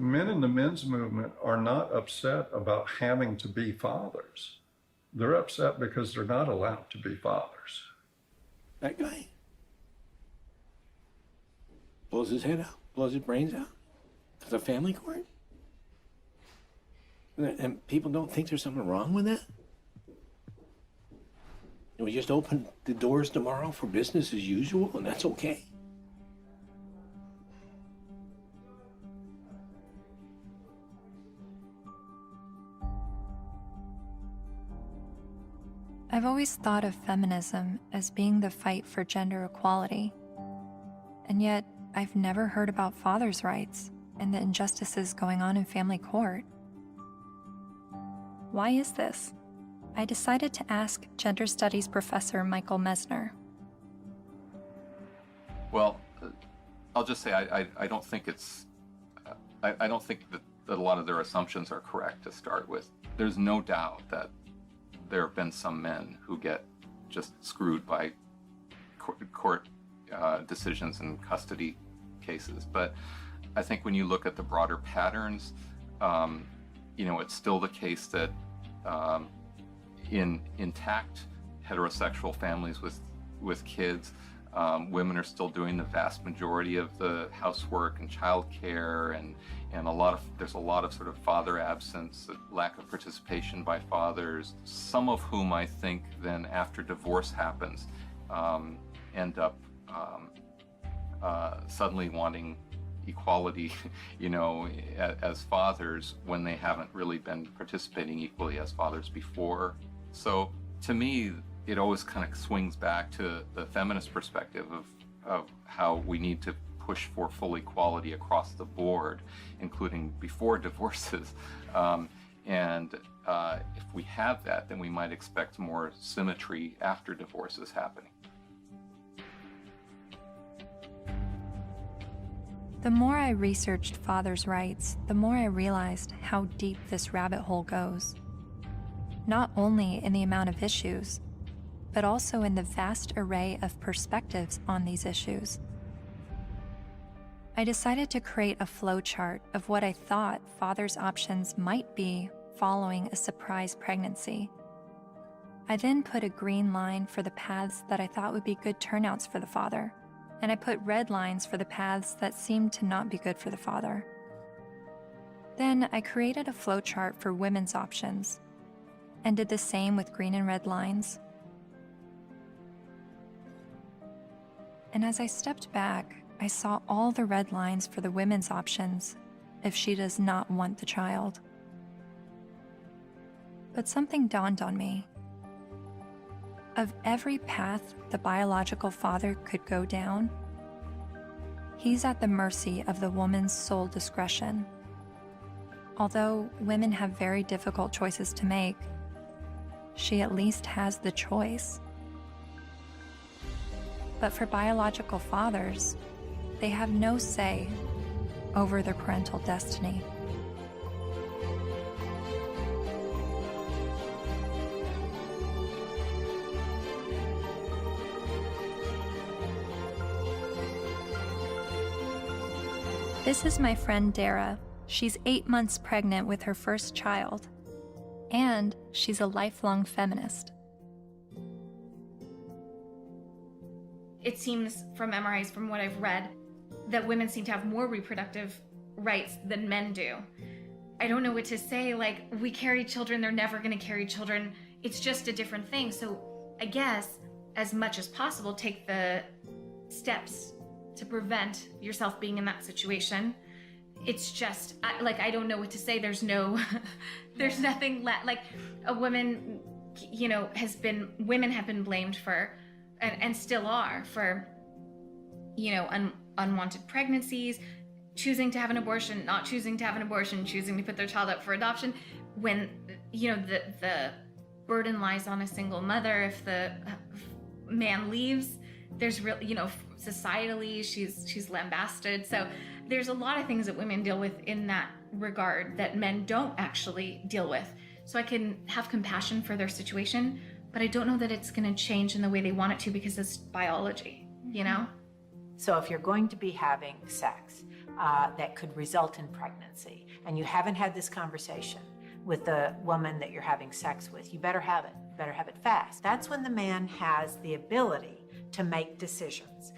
Men in the men's movement are not upset about having to be fathers. They're upset because they're not allowed to be fathers. That guy blows his head out, blows his brains out because of family court? And people don't think there's something wrong with that? And we just open the doors tomorrow for business as usual, and that's okay? I've always thought of feminism as being the fight for gender equality. And yet, I've never heard about fathers' rights and the injustices going on in family court. Why is this? I decided to ask gender studies professor Michael Mesner. Well, I'll just say I don't think I don't think that a lot of their assumptions are correct to start with. There's no doubt that there have been some men who get just screwed by court decisions and custody cases. But I think when you look at the broader patterns, it's still the case that in intact heterosexual families with kids, women are still doing the vast majority of the housework and childcare, and there's a lot of sort of father absence, lack of participation by fathers, some of whom I think then after divorce happens end up suddenly wanting equality, as fathers when they haven't really been participating equally as fathers before. So to me, it always kind of swings back to the feminist perspective of how we need to push for full equality across the board, including before divorces. If we have that, then we might expect more symmetry after divorces happening. The more I researched fathers' rights, the more I realized how deep this rabbit hole goes. Not only in the amount of issues, but also in the vast array of perspectives on these issues. I decided to create a flowchart of what I thought fathers' options might be following a surprise pregnancy. I then put a green line for the paths that I thought would be good turnouts for the father, and I put red lines for the paths that seemed to not be good for the father. Then I created a flowchart for women's options, and did the same with green and red lines. And as I stepped back, I saw all the red lines for the women's options if she does not want the child. But something dawned on me. Of every path the biological father could go down, he's at the mercy of the woman's sole discretion. Although women have very difficult choices to make, she at least has the choice. But for biological fathers, they have no say over their parental destiny. This is my friend Dara. She's 8 months pregnant with her first child, and she's a lifelong feminist. It seems from MRIs, from what I've read, that women seem to have more reproductive rights than men do. I don't know what to say, like, we carry children, they're never gonna carry children. It's just a different thing. So I guess, as much as possible, take the steps to prevent yourself being in that situation. It's just, I don't know what to say. There's no, there's nothing like a woman, women have been blamed for, and still are, for, unwanted pregnancies, choosing to have an abortion, not choosing to have an abortion, choosing to put their child up for adoption, when, the burden lies on a single mother. If the man leaves, there's real, societally, she's lambasted. So there's a lot of things that women deal with in that regard that men don't actually deal with. So I can have compassion for their situation, but I don't know that it's going to change in the way they want it to, because it's biology, So if you're going to be having sex that could result in pregnancy, and you haven't had this conversation with the woman that you're having sex with, you better have it. You better have it fast. That's when the man has the ability to make decisions,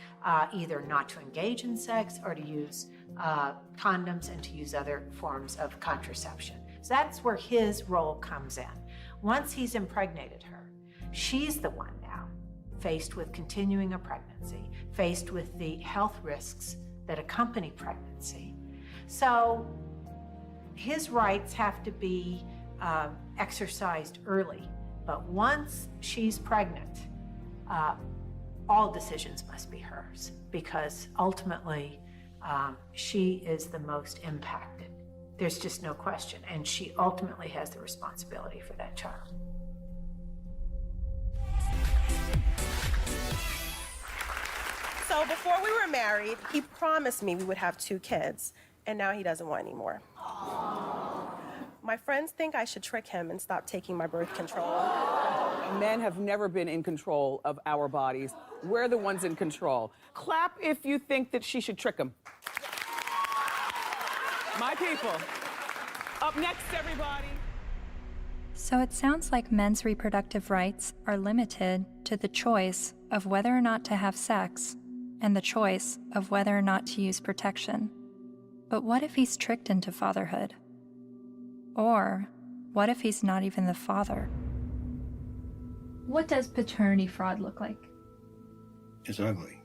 either not to engage in sex or to use condoms and to use other forms of contraception. So that's where his role comes in. Once he's impregnated her, she's the one now faced with continuing a pregnancy, faced with the health risks that accompany pregnancy. So his rights have to be exercised early. But once she's pregnant, all decisions must be hers, because ultimately she is the most impacted. There's just no question. And she ultimately has the responsibility for that child. So before we were married, he promised me we would have 2 kids, and now he doesn't want any more. My friends think I should trick him and stop taking my birth control. Men have never been in control of our bodies. We're the ones in control. Clap if you think that she should trick him. My people. Up next, everybody. So it sounds like men's reproductive rights are limited to the choice of whether or not to have sex and the choice of whether or not to use protection. But what if he's tricked into fatherhood? Or what if he's not even the father? What does paternity fraud look like? It's ugly.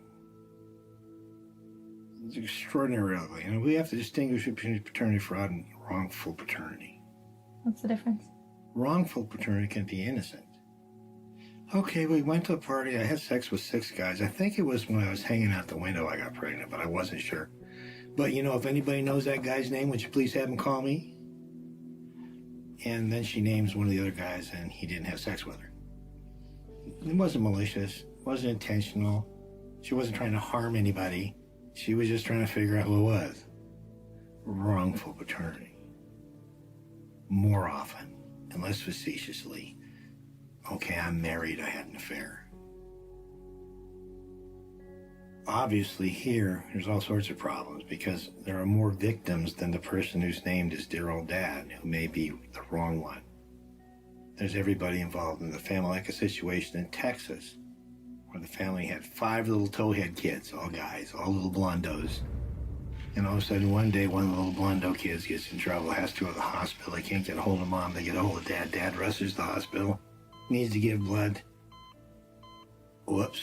It's extraordinarily ugly. We have to distinguish between paternity fraud and wrongful paternity. What's the difference? Wrongful paternity can be innocent. Okay, we went to a party. I had sex with 6 guys. I think it was when I was hanging out the window I got pregnant, but I wasn't sure. But, if anybody knows that guy's name, would you please have him call me? And then she names one of the other guys, and he didn't have sex with her. It wasn't malicious. It wasn't intentional. She wasn't trying to harm anybody. She was just trying to figure out who it was. Wrongful paternity. More often, and less facetiously, okay, I'm married, I had an affair. Obviously here, there's all sorts of problems because there are more victims than the person who's named as dear old dad, who may be the wrong one. There's everybody involved in the family, like a situation in Texas where the family had 5 little towhead kids, all guys, all little blondos. And all of a sudden, one day, one of the little blondo kids gets in trouble, has to go to the hospital. They can't get a hold of mom. They get a hold of dad. Dad rushes to the hospital, needs to give blood. Whoops.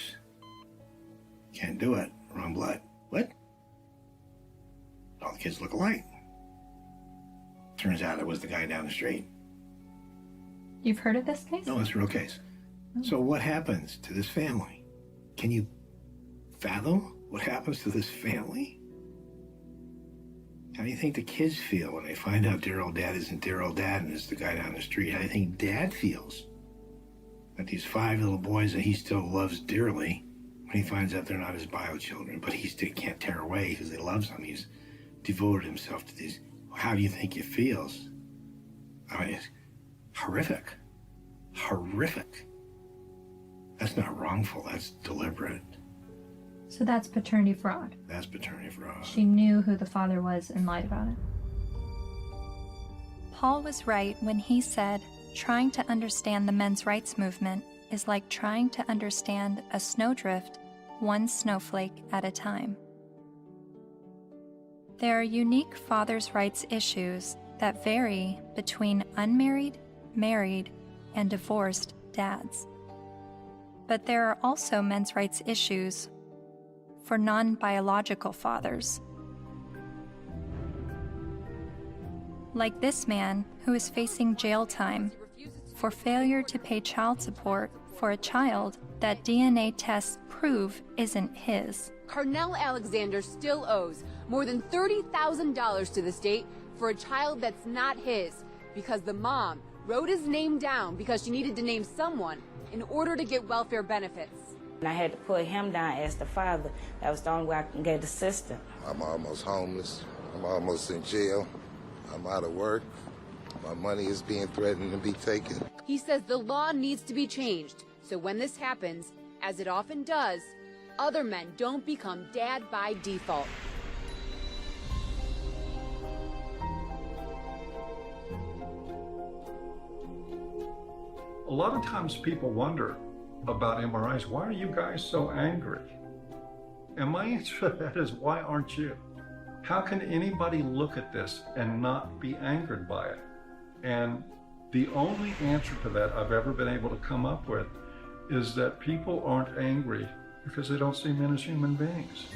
Can't do it. Wrong blood. What? All the kids look alike. Turns out it was the guy down the street. You've heard of this case? No, it's a real case. So what happens to this family? Can you fathom what happens to this family? How do you think the kids feel when they find out dear old dad isn't dear old dad and it's the guy down the street? How do you think dad feels? That these 5 little boys that he still loves dearly, when he finds out they're not his bio children, but he still can't tear away because he loves them. He's devoted himself to these. How do you think it feels? I mean, it's horrific. Horrific. That's not wrongful, that's deliberate. So that's paternity fraud. That's paternity fraud. She knew who the father was and lied about it. Paul was right when he said, trying to understand the men's rights movement is like trying to understand a snowdrift, one snowflake at a time. There are unique fathers' rights issues that vary between unmarried, married, and divorced dads. But there are also men's rights issues for non-biological fathers. Like this man who is facing jail time for failure to pay child support for a child that DNA tests prove isn't his. Carnell Alexander still owes more than $30,000 to the state for a child that's not his because the mom wrote his name down because she needed to name someone in order to get welfare benefits. And I had to put him down as the father. That was the only way I can get the sister. I'm almost homeless. I'm almost in jail. I'm out of work. My money is being threatened to be taken. He says the law needs to be changed, so when this happens, as it often does, other men don't become dad by default. A lot of times people wonder about MRIs, why are you guys so angry? And my answer to that is, why aren't you? How can anybody look at this and not be angered by it? And the only answer to that I've ever been able to come up with is that people aren't angry because they don't see men as human beings.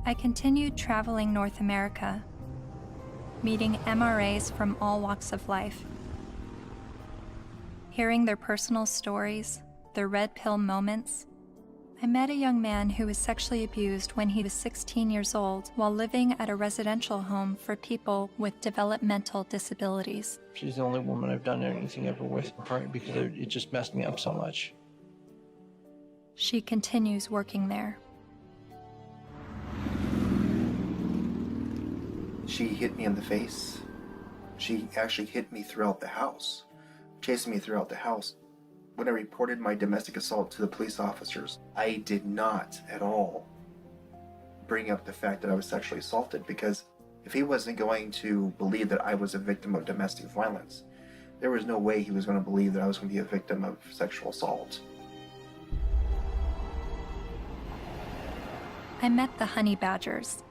I continued traveling North America, meeting MRAs from all walks of life, hearing their personal stories, their red pill moments. I met a young man who was sexually abused when he was 16 years old while living at a residential home for people with developmental disabilities. She's the only woman I've done anything ever with, partly because it just messed me up so much. She continues working there. She hit me in the face. She actually hit me throughout the house, chasing me throughout the house. When I reported my domestic assault to the police officers, I did not at all bring up the fact that I was sexually assaulted, because if he wasn't going to believe that I was a victim of domestic violence, there was no way he was going to believe that I was going to be a victim of sexual assault. I met the honey badgers,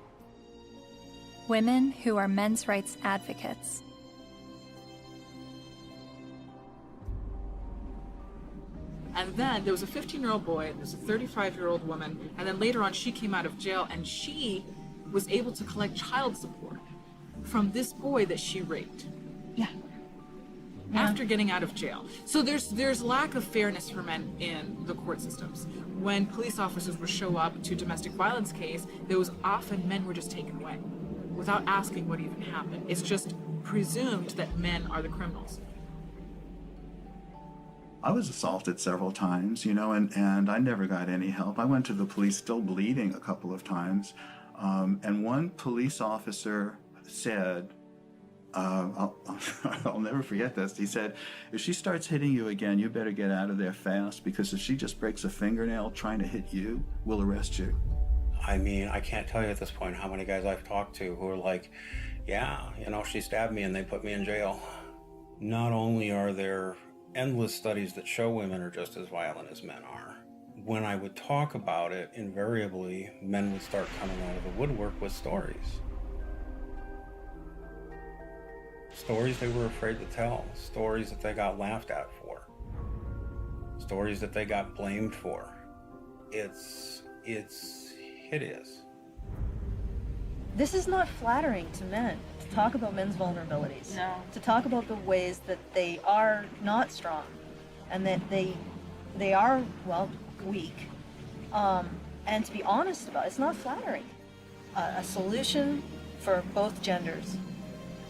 women who are men's rights advocates. And then there was a 15-year-old boy, there was a 35-year-old woman, and then later on she came out of jail and she was able to collect child support from this boy that she raped. Yeah. After getting out of jail. So there's lack of fairness for men in the court systems. When police officers would show up to domestic violence case, there was often men were just taken away without asking what even happened. It's just presumed that men are the criminals. I was assaulted several times, and I never got any help. I went to the police still bleeding a couple of times. And one police officer said, I'll never forget this. He said, if she starts hitting you again, you better get out of there fast, because if she just breaks a fingernail trying to hit you, we'll arrest you. I mean, I can't tell you at this point how many guys I've talked to who are like, yeah, you know, she stabbed me and they put me in jail. Not only are there endless studies that show women are just as violent as men are, when I would talk about it, invariably, men would start coming out of the woodwork with stories. Stories they were afraid to tell, stories that they got laughed at for, stories that they got blamed for. It's hideous. This is not flattering to men, to talk about men's vulnerabilities. No. To talk about the ways that they are not strong and that they are, well, weak. And to be honest about it, it's not flattering. A solution for both genders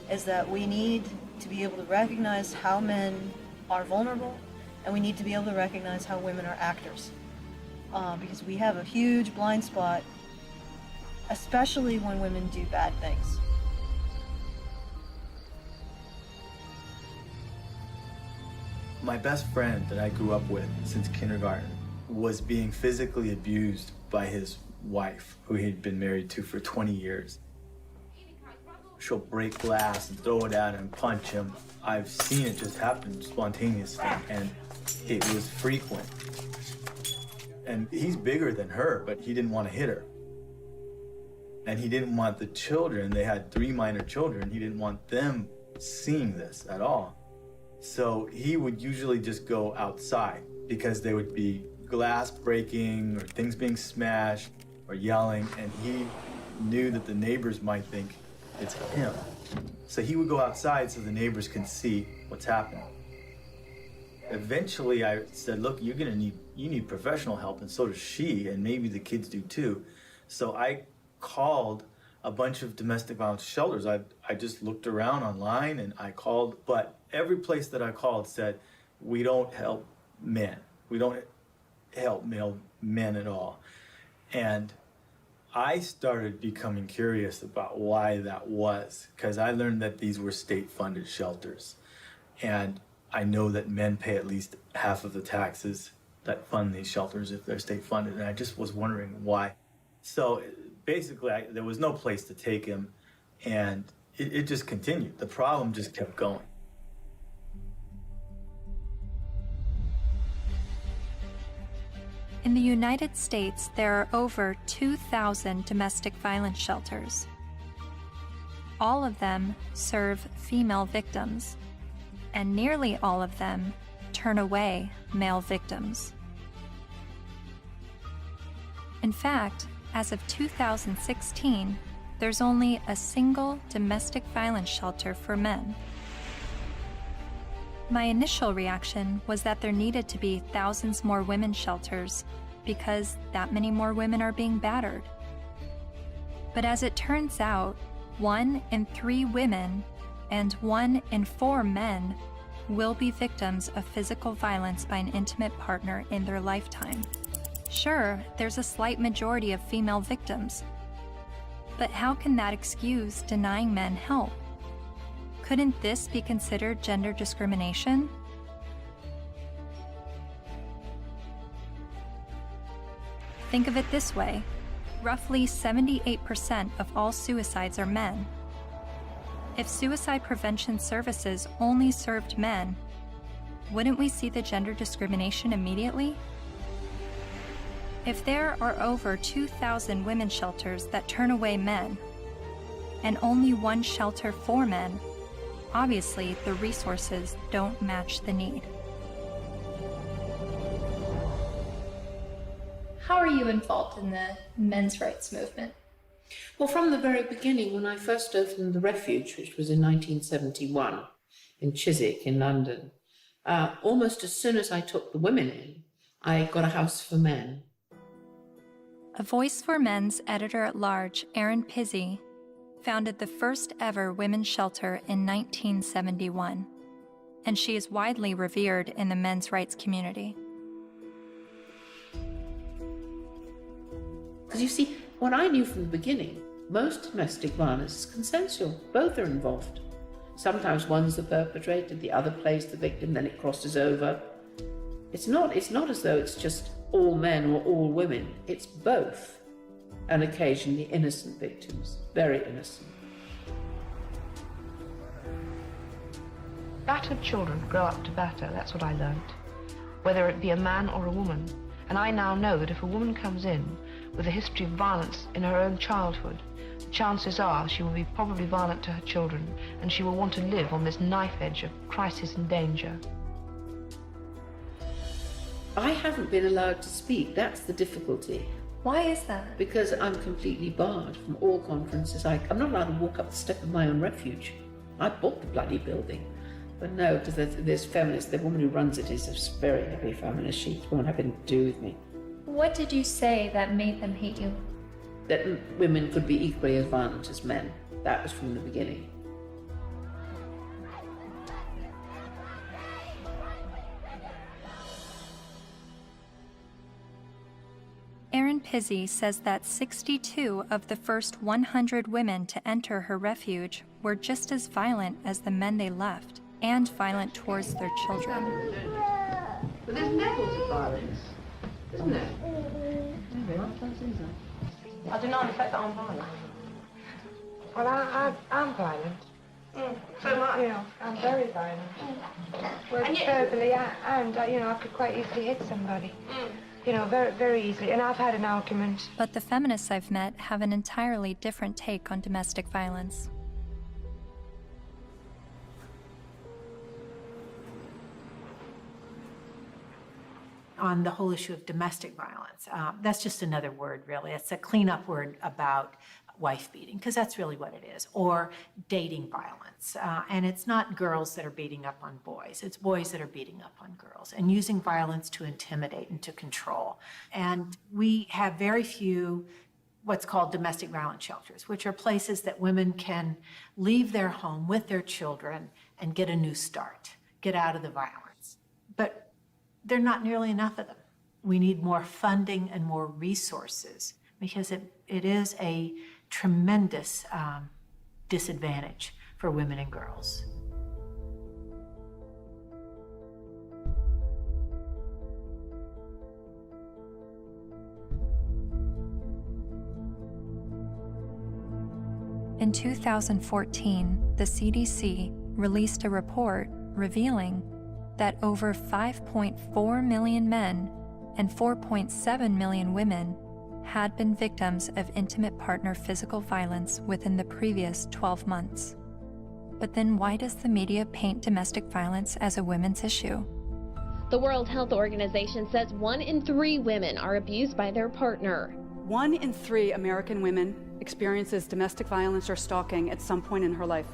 is that we need to be able to recognize how men are vulnerable, and we need to be able to recognize how women are actors. Because we have a huge blind spot, especially when women do bad things. My best friend that I grew up with since kindergarten was being physically abused by his wife, who he'd been married to for 20 years. She'll break glass and throw it at him, punch him. I've seen it just happen spontaneously, and it was frequent. And he's bigger than her, but he didn't want to hit her. And he didn't want the children, they had 3 minor children, he didn't want them seeing this at all. So he would usually just go outside, because there would be glass breaking or things being smashed or yelling, and he knew that the neighbors might think it's him. So he would go outside so the neighbors can see what's happening. Eventually I said, look, you need professional help, and so does she, and maybe the kids do too. So I called a bunch of domestic violence shelters. I just looked around online and I called, but every place that I called said, we don't help men. We don't help male men at all. And I started becoming curious about why that was, because I learned that these were state-funded shelters. And I know that men pay at least half of the taxes that fund these shelters if they're state-funded, and I just was wondering why. So basically, there was no place to take him, and it just continued. The problem just kept going. In the United States, there are over 2,000 domestic violence shelters. All of them serve female victims, and nearly all of them turn away male victims. In fact, as of 2016, there's only a single domestic violence shelter for men. My initial reaction was that there needed to be thousands more women's shelters because that many more women are being battered. But as it turns out, 1 in 3 women and 1 in 4 men will be victims of physical violence by an intimate partner in their lifetime. Sure, there's a slight majority of female victims, but how can that excuse denying men help? Couldn't this be considered gender discrimination? Think of it this way. Roughly 78% of all suicides are men. If suicide prevention services only served men, wouldn't we see the gender discrimination immediately? If there are over 2,000 women's shelters that turn away men, and only 1 shelter for men, obviously the resources don't match the need. How are you involved in the men's rights movement? Well, from the very beginning, when I first opened the Refuge, which was in 1971 in Chiswick in London, almost as soon as I took the women in, I got a house for men. A Voice for Men's editor-at-large, Erin Pizzey, founded the first ever women's shelter in 1971, and she is widely revered in the men's rights community. Because you see, what I knew from the beginning, most domestic violence is consensual. Both are involved. Sometimes one's the perpetrator, the other plays the victim, then it crosses over. It's not as though it's just all men or all women. It's both, and occasionally innocent victims, very innocent. Battered children grow up to batter, that's what I learnt, whether it be a man or a woman. And I now know that if a woman comes in with a history of violence in her own childhood, the chances are she will be probably violent to her children, and she will want to live on this knife edge of crisis and danger. I haven't been allowed to speak, that's the difficulty. Why is that? Because I'm completely barred from all conferences. I'm not allowed to walk up the step of my own refuge. I bought the bloody building. But no, because there's feminists, the woman who runs it is a very heavy feminist. She won't have anything to do with me. What did you say that made them hate you? That women could be equally as violent as men. That was from the beginning. Erin Pizzey says that 62 of the first 100 women to enter her refuge were just as violent as the men they left, and violent towards their children. But there's levels of violence, isn't there? I do not affect that I'm violent. Well, I'm violent. So am I. You know, I'm very violent. Well, And yet- verbally, and you know, I could quite easily hit somebody. You know, very, very easily. And I've had an argument. But the feminists I've met have an entirely different take on domestic violence. On the whole issue of domestic violence, that's just another word, really. It's a cleanup word about wife beating, because that's really what it is, or dating violence. And it's not girls that are beating up on boys, it's boys that are beating up on girls and using violence to intimidate and to control. And we have very few what's called domestic violence shelters, which are places that women can leave their home with their children and get a new start, get out of the violence. But there are not nearly enough of them. We need more funding and more resources, because it is a tremendous disadvantage for women and girls. In 2014, the CDC released a report revealing that over 5.4 million men and 4.7 million women had been victims of intimate partner physical violence within the previous 12 months. But then why does the media paint domestic violence as a women's issue? The World Health Organization says 1 in 3 women are abused by their partner. 1 in 3 American women experiences domestic violence or stalking at some point in her life.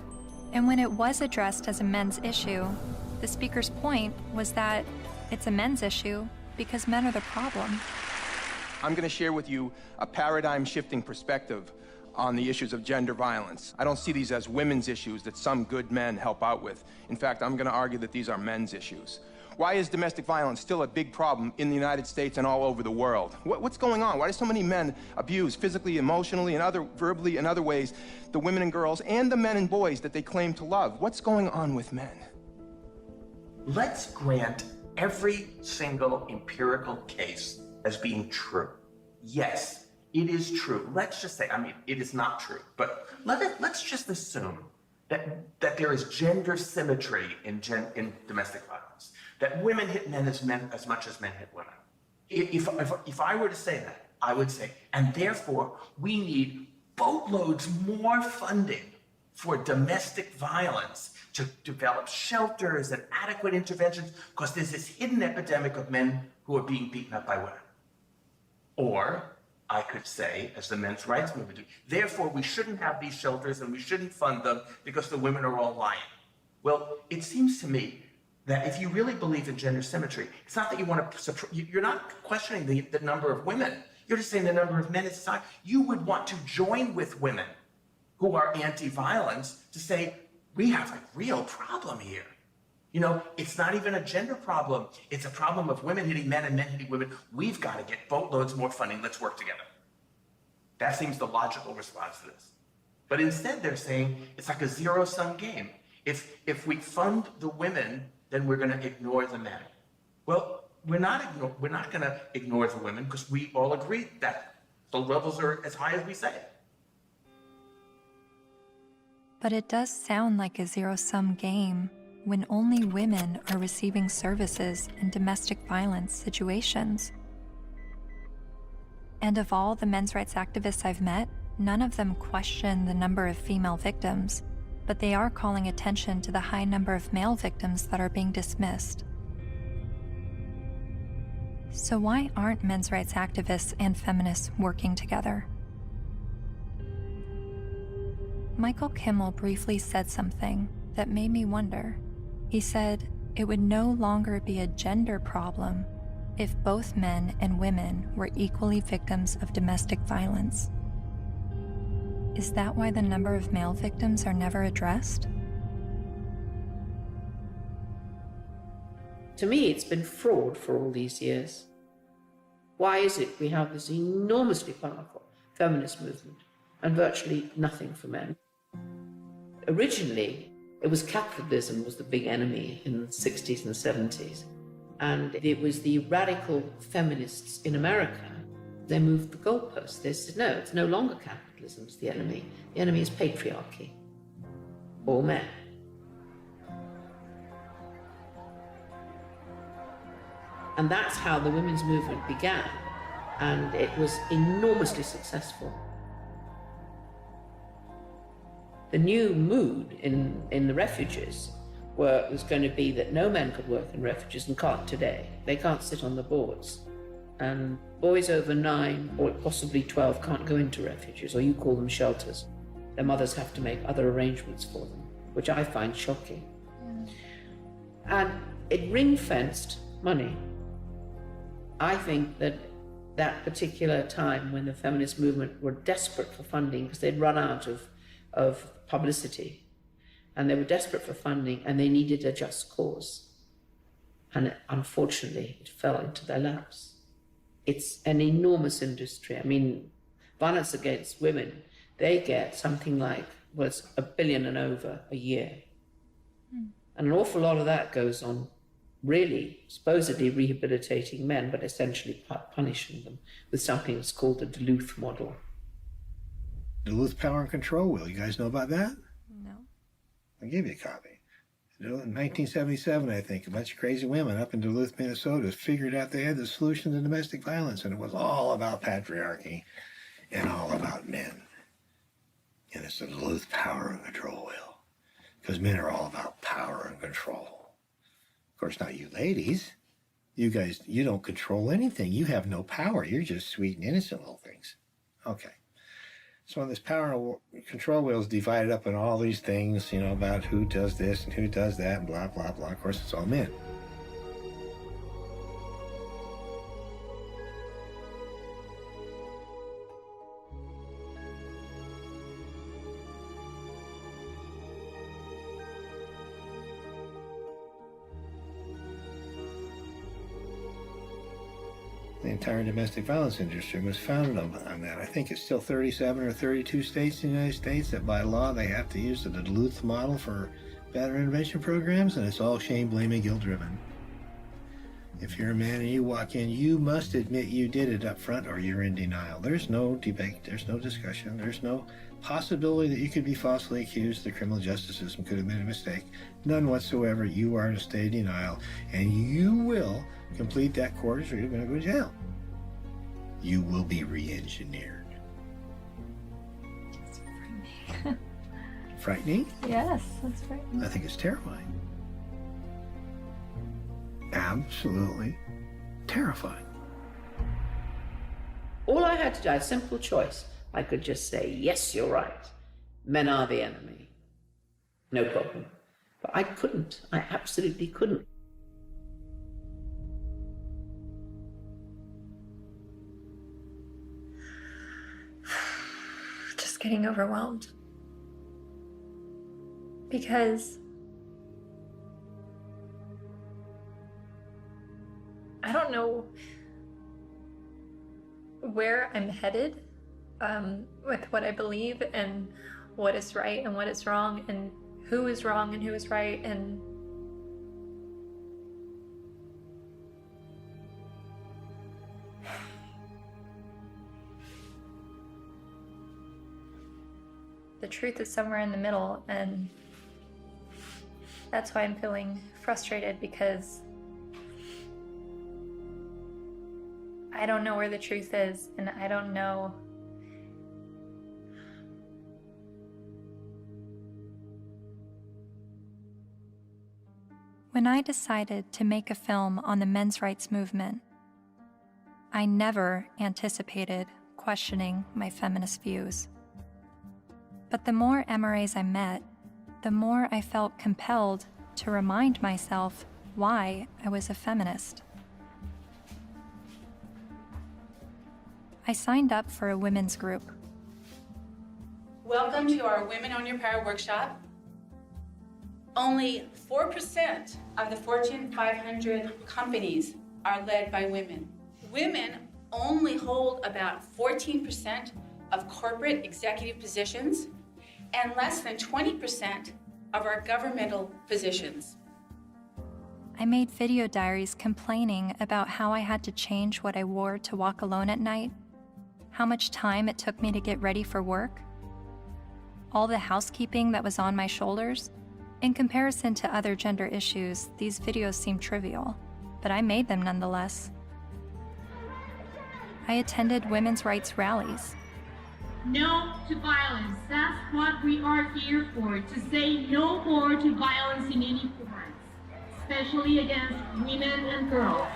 And when it was addressed as a men's issue, the speaker's point was that it's a men's issue because men are the problem. I'm going to share with you a paradigm-shifting perspective on the issues of gender violence. I don't see these as women's issues that some good men help out with. In fact, I'm going to argue that these are men's issues. Why is domestic violence still a big problem in the United States and all over the world? What's going on? Why do so many men abuse physically, emotionally, and verbally and other ways the women and girls and the men and boys that they claim to love? What's going on with men? Let's grant every single empirical case as being true. Yes, it is true. Let's just say, I mean, it is not true, but let's just assume that there is gender symmetry in domestic violence, that women hit men as much as men hit women. If I were to say that, I would say, and therefore we need boatloads more funding for domestic violence to develop shelters and adequate interventions, because there's this hidden epidemic of men who are being beaten up by women. Or I could say, as the men's rights movement do, therefore we shouldn't have these shelters and we shouldn't fund them because the women are all lying. Well, it seems to me that if you really believe in gender symmetry, it's not that you want to, you're not questioning the number of women. You're just saying the number of men in society. You would want to join with women who are anti-violence to say, we have a real problem here. You know, it's not even a gender problem. It's a problem of women hitting men and men hitting women. We've got to get boatloads more funding. Let's work together. That seems the logical response to this. But instead they're saying it's like a zero-sum game. If we fund the women, then we're going to ignore the men. Well, we're not going to ignore the women because we all agree that the levels are as high as we say. But it does sound like a zero-sum game when only women are receiving services in domestic violence situations. And of all the men's rights activists I've met, none of them question the number of female victims, but they are calling attention to the high number of male victims that are being dismissed. So why aren't men's rights activists and feminists working together? Michael Kimmel briefly said something that made me wonder. He said it would no longer be a gender problem if both men and women were equally victims of domestic violence. Is that why the number of male victims are never addressed? To me, it's been fraud for all these years. Why is it we have this enormously powerful feminist movement and virtually nothing for men? Originally, it was capitalism was the big enemy in the 60s and 70s. And it was the radical feminists in America. They moved the goalposts. They said, no, it's no longer capitalism is the enemy. The enemy is patriarchy. All men. And that's how the women's movement began. And it was enormously successful. The new mood in the refuges was going to be that no men could work in refuges and can't today. They can't sit on the boards. And boys over 9 or possibly 12 can't go into refuges, or you call them shelters. Their mothers have to make other arrangements for them, which I find shocking. And it ring-fenced money. I think that that particular time when the feminist movement were desperate for funding because they'd run out of publicity, and they were desperate for funding, and they needed a just cause. And unfortunately, it fell into their laps. It's an enormous industry. I mean, violence against women, they get something like, well, it's $1 billion and over a year. And an awful lot of that goes on really supposedly rehabilitating men, but essentially punishing them with something that's called the Duluth model. Duluth Power and Control Wheel. You guys know about that? No. I'll give you a copy. In 1977, I think, a bunch of crazy women up in Duluth, Minnesota figured out they had the solution to domestic violence, and it was all about patriarchy and all about men. And it's the Duluth Power and Control Wheel, because men are all about power and control. Of course, not you ladies. You guys, you don't control anything. You have no power. You're just sweet and innocent little things. Okay. So this power and control wheel is divided up in all these things, about who does this and who does that and blah, blah, blah. Of course, it's all men. The entire domestic violence industry was founded on that. I think it's still 37 or 32 states in the United States that by law they have to use the Duluth model for battery intervention programs, and it's all shame, blame, and guilt-driven. If you're a man and you walk in, you must admit you did it up front or you're in denial. There's no debate, there's no discussion, there's no possibility that you could be falsely accused. The criminal justice system could have made a mistake. None whatsoever. You are in a state of denial, and you will complete that course or you're going to go to jail. You will be re-engineered. That's frightening. Frightening? Yes, that's frightening. I think it's terrifying. Absolutely terrifying. All I had to do, I had a simple choice. I could just say, yes, you're right. Men are the enemy. No problem. But I couldn't. I absolutely couldn't. Just getting overwhelmed. Because I don't know where I'm headed with what I believe and what is right and what is wrong and who is wrong and who is right, and the truth is somewhere in the middle, and that's why I'm feeling frustrated, because I don't know where the truth is, and I don't know When I decided to make a film on the men's rights movement, I never anticipated questioning my feminist views. But the more MRAs I met, the more I felt compelled to remind myself why I was a feminist. I signed up for a women's group. Welcome to our Women on Your Power workshop. Only 4% of the Fortune 500 companies are led by women. Women only hold about 14% of corporate executive positions and less than 20% of our governmental positions. I made video diaries complaining about how I had to change what I wore to walk alone at night, how much time it took me to get ready for work, all the housekeeping that was on my shoulders. In comparison to other gender issues, these videos seem trivial, but I made them nonetheless. I attended women's rights rallies. No to violence. That's what we are here for, to say no more to violence in any form, especially against women and girls.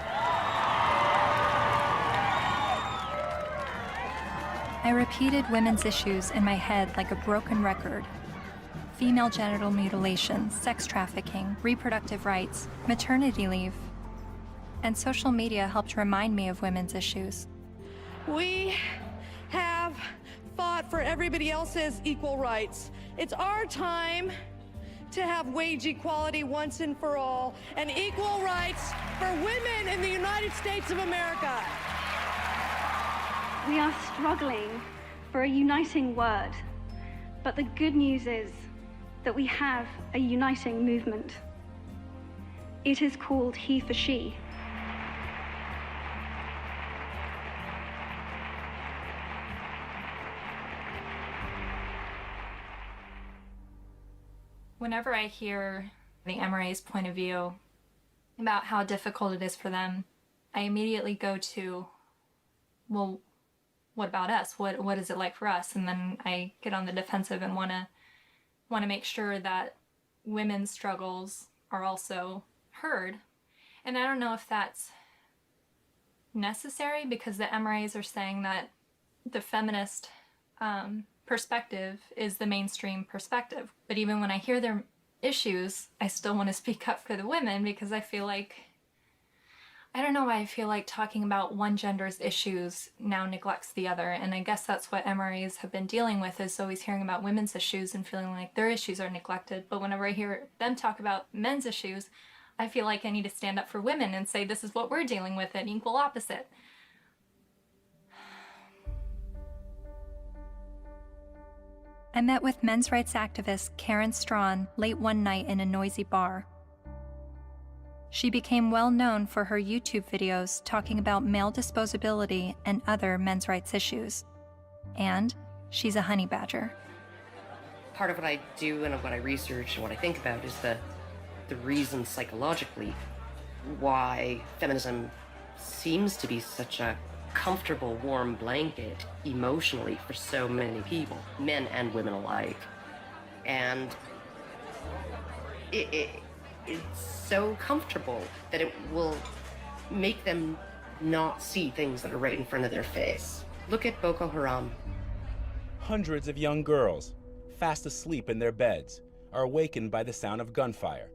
I repeated women's issues in my head like a broken record. Female genital mutilation, sex trafficking, reproductive rights, maternity leave. And social media helped remind me of women's issues. We have fought for everybody else's equal rights. It's our time to have wage equality once and for all, and equal rights for women in the United States of America. We are struggling for a uniting word, but the good news is that we have a uniting movement. It is called He for She. Whenever I hear the MRA's point of view about how difficult it is for them, I immediately go to, well, what about us? What is it like for us? And then I get on the defensive and want to make sure that women's struggles are also heard. And I don't know if that's necessary, because the MRAs are saying that the feminist perspective is the mainstream perspective. But even when I hear their issues, I still want to speak up for the women, because I feel like, I don't know why I feel like talking about one gender's issues now neglects the other. And I guess that's what MRAs have been dealing with, is always hearing about women's issues and feeling like their issues are neglected. But whenever I hear them talk about men's issues, I feel like I need to stand up for women and say, this is what we're dealing with, an equal opposite. I met with men's rights activist Karen Strawn late one night in a noisy bar. She became well known for her YouTube videos talking about male disposability and other men's rights issues. And she's a honey badger. Part of what I do and what I research and what I think about is the reason psychologically why feminism seems to be such a comfortable, warm blanket emotionally for so many people, men and women alike. And it's so comfortable that it will make them not see things that are right in front of their face. Look at Boko Haram. Hundreds of young girls, fast asleep in their beds, are awakened by the sound of gunfire.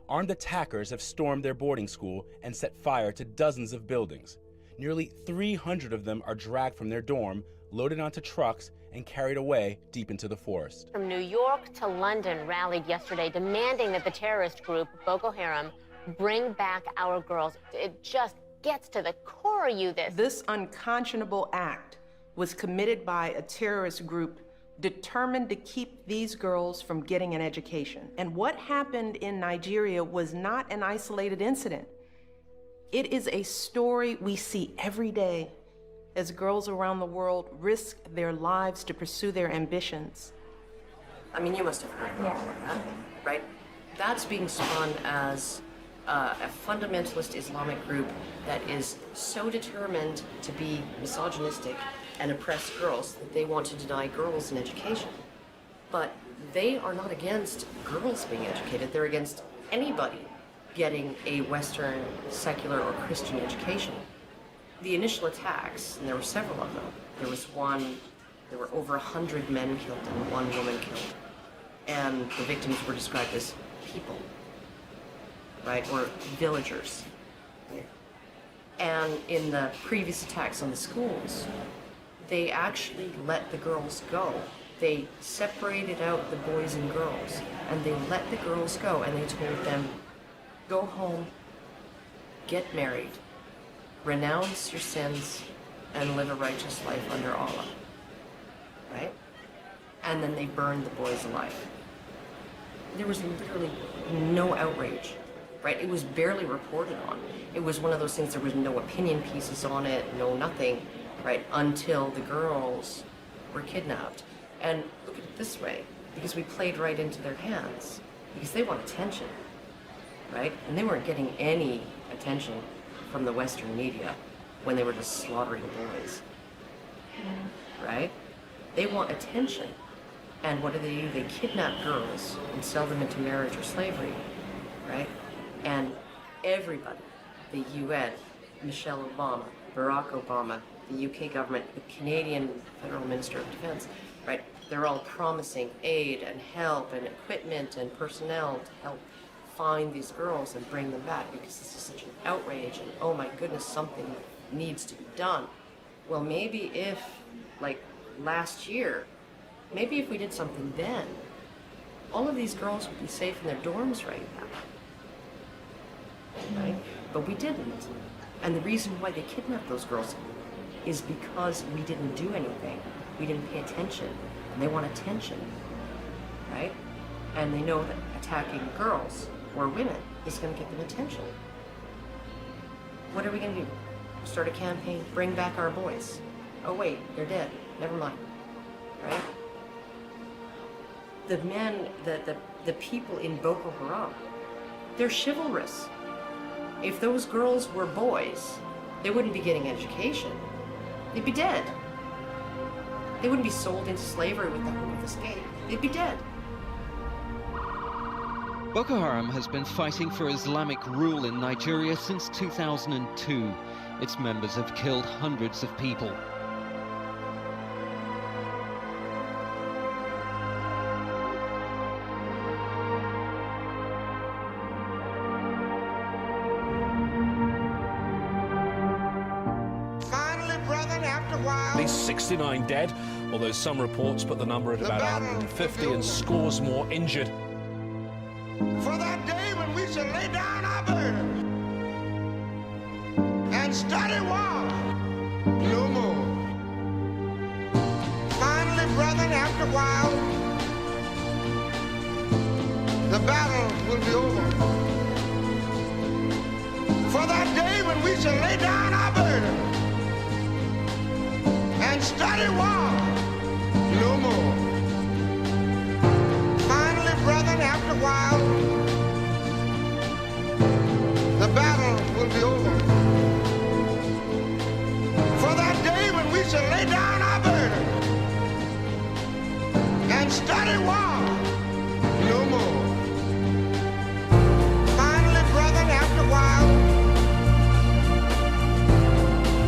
Armed attackers have stormed their boarding school and set fire to dozens of buildings. Nearly 300 of them are dragged from their dorm, loaded onto trucks, and carried away deep into the forest. From New York to London rallied yesterday demanding that the terrorist group Boko Haram bring back our girls. It just gets to the core of you, This unconscionable act was committed by a terrorist group determined to keep these girls from getting an education. And what happened in Nigeria was not an isolated incident. It is a story we see every day as girls around the world risk their lives to pursue their ambitions. I mean, you must have heard about that, right? That's being spun as a fundamentalist Islamic group that is so determined to be misogynistic and oppress girls that they want to deny girls an education. But they are not against girls being educated. They're against anybody getting a Western, secular, or Christian education. The initial attacks, and there were several of them, there were over 100 men killed and 1 woman killed. And the victims were described as people, right, or villagers. And in the previous attacks on the schools, they actually let the girls go. They separated out the boys and girls, and they let the girls go, and they told them, go home, get married, renounce your sins, and live a righteous life under Allah, right? And then they burned the boys alive. There was literally no outrage, right? It was barely reported on. It was one of those things, there was no opinion pieces on it, no nothing, right? Until the girls were kidnapped. And look at it this way, because we played right into their hands, because they want attention, right? And they weren't getting any attention from the Western media when they were just slaughtering boys, right? They want attention. And what do? They kidnap girls and sell them into marriage or slavery, right? And everybody, the UN, Michelle Obama, Barack Obama, the UK government, the Canadian Federal Minister of Defense, right? They're all promising aid and help and equipment and personnel to help find these girls and bring them back, because this is such an outrage and oh my goodness, something needs to be done. Well, maybe if, like last year, maybe if we did something then, all of these girls would be safe in their dorms right now, right? But we didn't. And the reason why they kidnapped those girls is because we didn't do anything. We didn't pay attention. And they want attention, right? And they know that attacking girls or women is going to get them attention. What are we going to do? Start a campaign, bring back our boys. Oh wait, they're dead. Never mind, right? The men, the people in Boko Haram, they're chivalrous. If those girls were boys, they wouldn't be getting education. They'd be dead. They wouldn't be sold into slavery with the hope of escape. They'd be dead. Boko Haram has been fighting for Islamic rule in Nigeria since 2002. Its members have killed hundreds of people. At least 69 dead, although some reports put the number at about 150 and scores more injured. For that day when we shall lay down our burdens and study war no more. Finally, brethren, after a while, the battle will be over. For that day when we shall lay down our burdens and study war no more. Finally, brethren, after a while, the battle will be over. For that day when we shall lay down our burden and study war no more. Finally, brethren, after a while,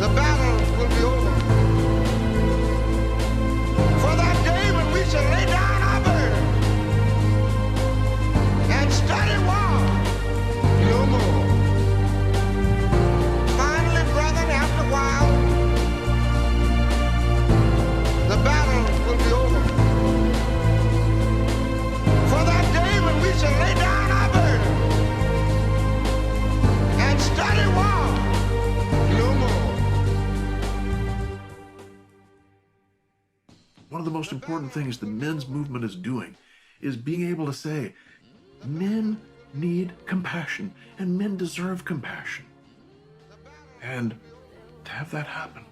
the battle will be over. most important things the men's movement is doing, is being able to say, men need compassion, and men deserve compassion. And to have that happen,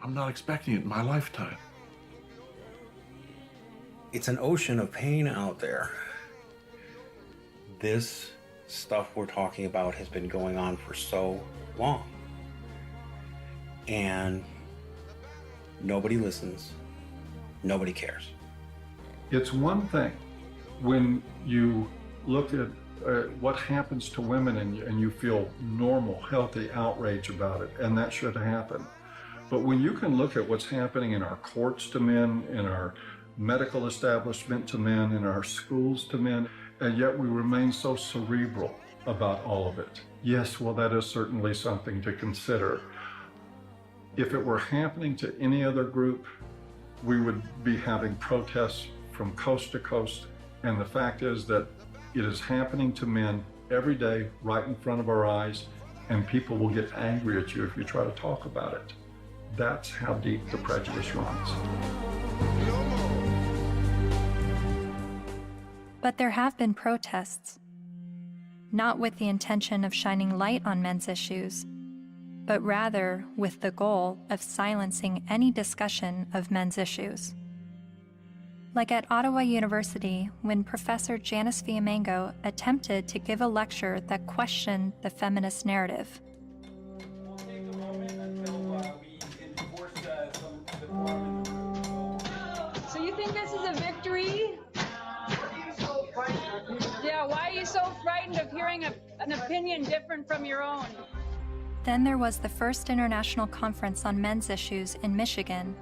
I'm not expecting it in my lifetime. It's an ocean of pain out there. This stuff we're talking about has been going on for so long. And nobody listens. Nobody cares. It's one thing when you look at what happens to women and you feel normal, healthy outrage about it, and that should happen. But when you can look at what's happening in our courts to men, in our medical establishment to men, in our schools to men, and yet we remain so cerebral about all of it. Yes, well, that is certainly something to consider. If it were happening to any other group, we would be having protests from coast to coast. And the fact is that it is happening to men every day, right in front of our eyes, and people will get angry at you if you try to talk about it. That's how deep the prejudice runs. But there have been protests, not with the intention of shining light on men's issues, but rather with the goal of silencing any discussion of men's issues. Like at Ottawa University, when Professor Janice Fiamengo attempted to give a lecture that questioned the feminist narrative. So you think this is a victory? Yeah, why are you so frightened of hearing an opinion different from your own? Then there was the first International Conference on Men's Issues in Michigan,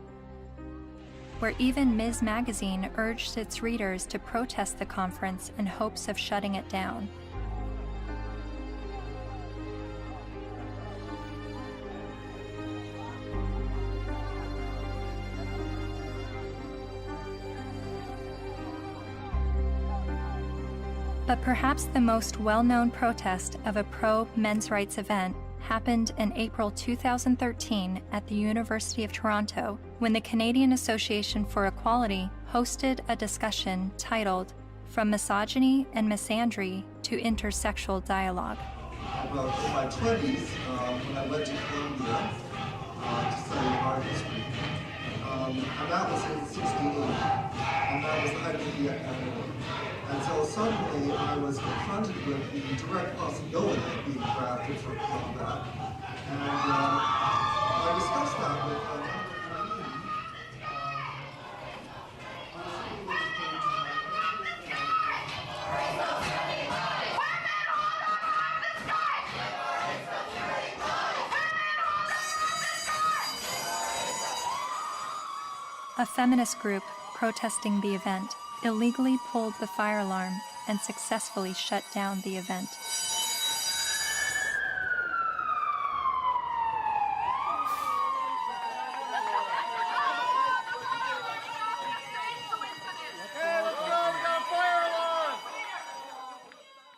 where even Ms. Magazine urged its readers to protest the conference in hopes of shutting it down. But perhaps the most well-known protest of a pro-men's rights event happened in April 2013 at the University of Toronto, when the Canadian Association for Equality hosted a discussion titled From Misogyny and Misandry to Intersexual Dialogue. Well, in my 20s, when I went to Columbia to study art history, and that was in '68, and that was the height of the Vietnam War. And so suddenly I was confronted with the direct possibility of being drafted for combat. And I discussed that with a feminist group protesting the event illegally pulled the fire alarm and successfully shut down the event.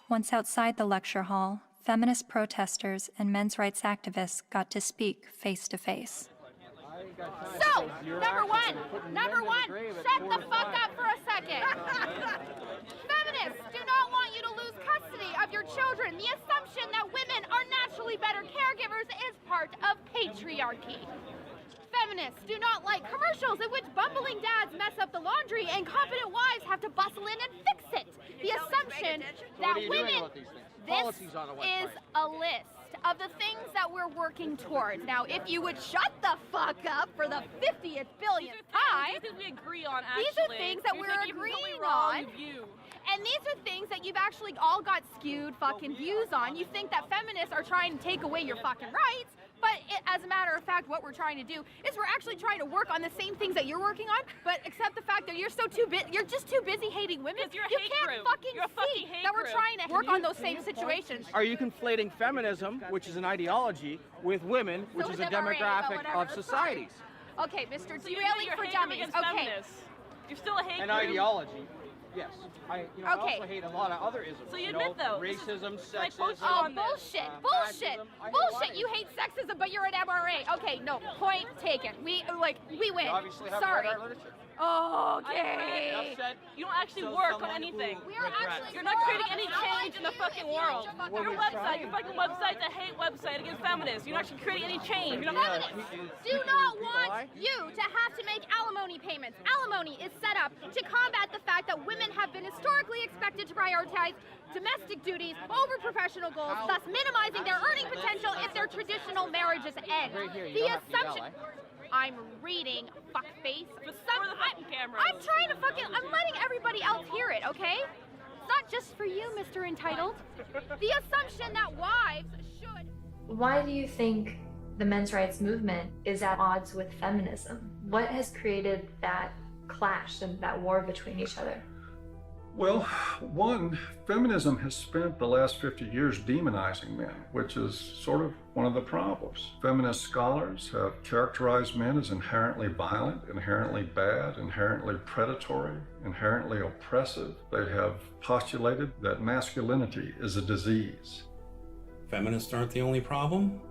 Once outside the lecture hall, feminist protesters and men's rights activists got to speak face to face. So, number one, shut the fuck up for a second. Feminists do not want you to lose custody of your children. The assumption that women are naturally better caregivers is part of patriarchy. Feminists do not like commercials in which bumbling dads mess up the laundry and competent wives have to bustle in and fix it. The assumption that women... This is a list of the things that we're working towards. Now, if you would shut the fuck up for the 50th billionth time, These are things we agree on, actually. These are things that we're agreeing on. And these are things that you've actually all got skewed fucking views on. You think that feminists are trying to take away your fucking rights, but as a matter of fact, what we're trying to do is we're actually trying to work on the same things that you're working on, but except the fact that you're just too busy hating women. You can't fucking see that we're trying to work on those same situations. Are you conflating feminism, which is an ideology, with women, which is a demographic of societies? Okay, Mr. Derailing for Dummies. Okay. You're still a hate An group. ideology. Yes. I also hate a lot of other isms. So you admit, though, racism, I sexism. on Bullshit! fascism. Bullshit! I hate a lot Bullshit! of You hate sexism, but you're an MRA. Okay, no, point taken. We win. You obviously have Sorry. read our literature. Okay. You don't actually work on anything. You're not creating any change in the fucking world. Your fucking website's a hate website against feminists. You're not actually creating any change. You're not Feminists do not want you to have to make alimony payments. Alimony is set up to combat the fact that women have been historically expected to prioritize domestic duties over professional goals, thus minimizing their earning potential if their traditional marriages end. The assumption... I'm reading, fuckface. I'm trying to I'm letting everybody else hear it, okay? It's not just for you, Mr. Entitled. The assumption that wives should... Why do you think the men's rights movement is at odds with feminism? What has created that clash and that war between each other? Well, one, feminism has spent the last 50 years demonizing men, which is sort of one of the problems. Feminist scholars have characterized men as inherently violent, inherently bad, inherently predatory, inherently oppressive. They have postulated that masculinity is a disease. Feminists aren't the only problem.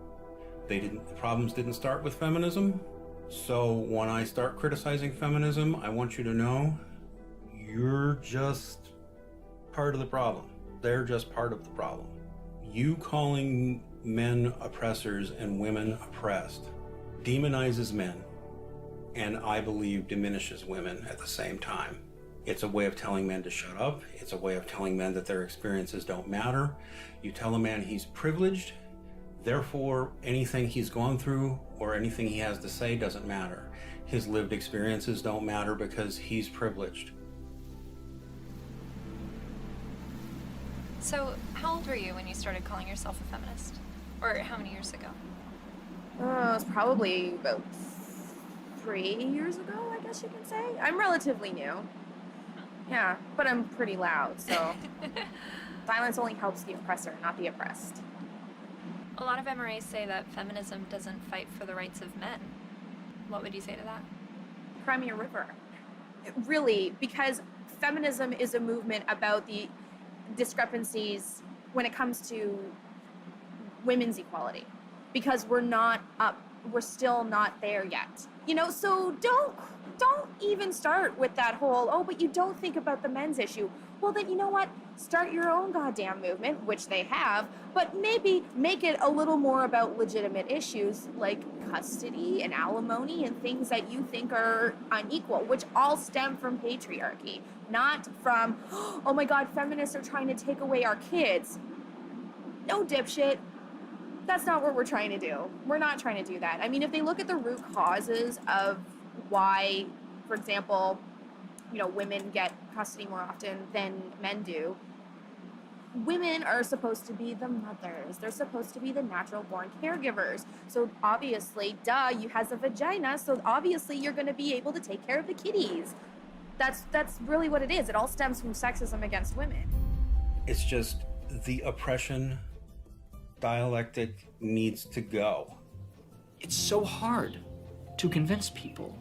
The problems didn't start with feminism. So when I start criticizing feminism, I want you to know you're just part of the problem. They're just part of the problem. You calling men oppressors and women oppressed demonizes men, and I believe diminishes women at the same time. It's a way of telling men to shut up. It's a way of telling men that their experiences don't matter. You tell a man he's privileged, therefore anything he's gone through or anything he has to say doesn't matter. His lived experiences don't matter because he's privileged. So, how old were you when you started calling yourself a feminist? Or how many years ago? It was probably about 3 years ago, I guess you can say. I'm relatively new. Yeah, but I'm pretty loud, so silence only helps the oppressor, not the oppressed. A lot of MRAs say that feminism doesn't fight for the rights of men. What would you say to that? Cry me a river. Really, because feminism is a movement about the discrepancies when it comes to women's equality, because we're still not there yet. So don't even start with that whole, oh, but you don't think about the men's issue. Well, then, you know what? Start your own goddamn movement, which they have, but maybe make it a little more about legitimate issues like custody and alimony and things that you think are unequal, which all stem from patriarchy, not from, oh my God, feminists are trying to take away our kids. No, dipshit. That's not what we're trying to do. We're not trying to do that. I mean, if they look at the root causes of why, for example, women get custody more often than men do, women are supposed to be the mothers. They're supposed to be the natural born caregivers. So obviously, you has a vagina, so obviously you're going to be able to take care of the kitties. That's really what it is. It all stems from sexism against women. It's just the oppression dialectic needs to go. It's so hard to convince people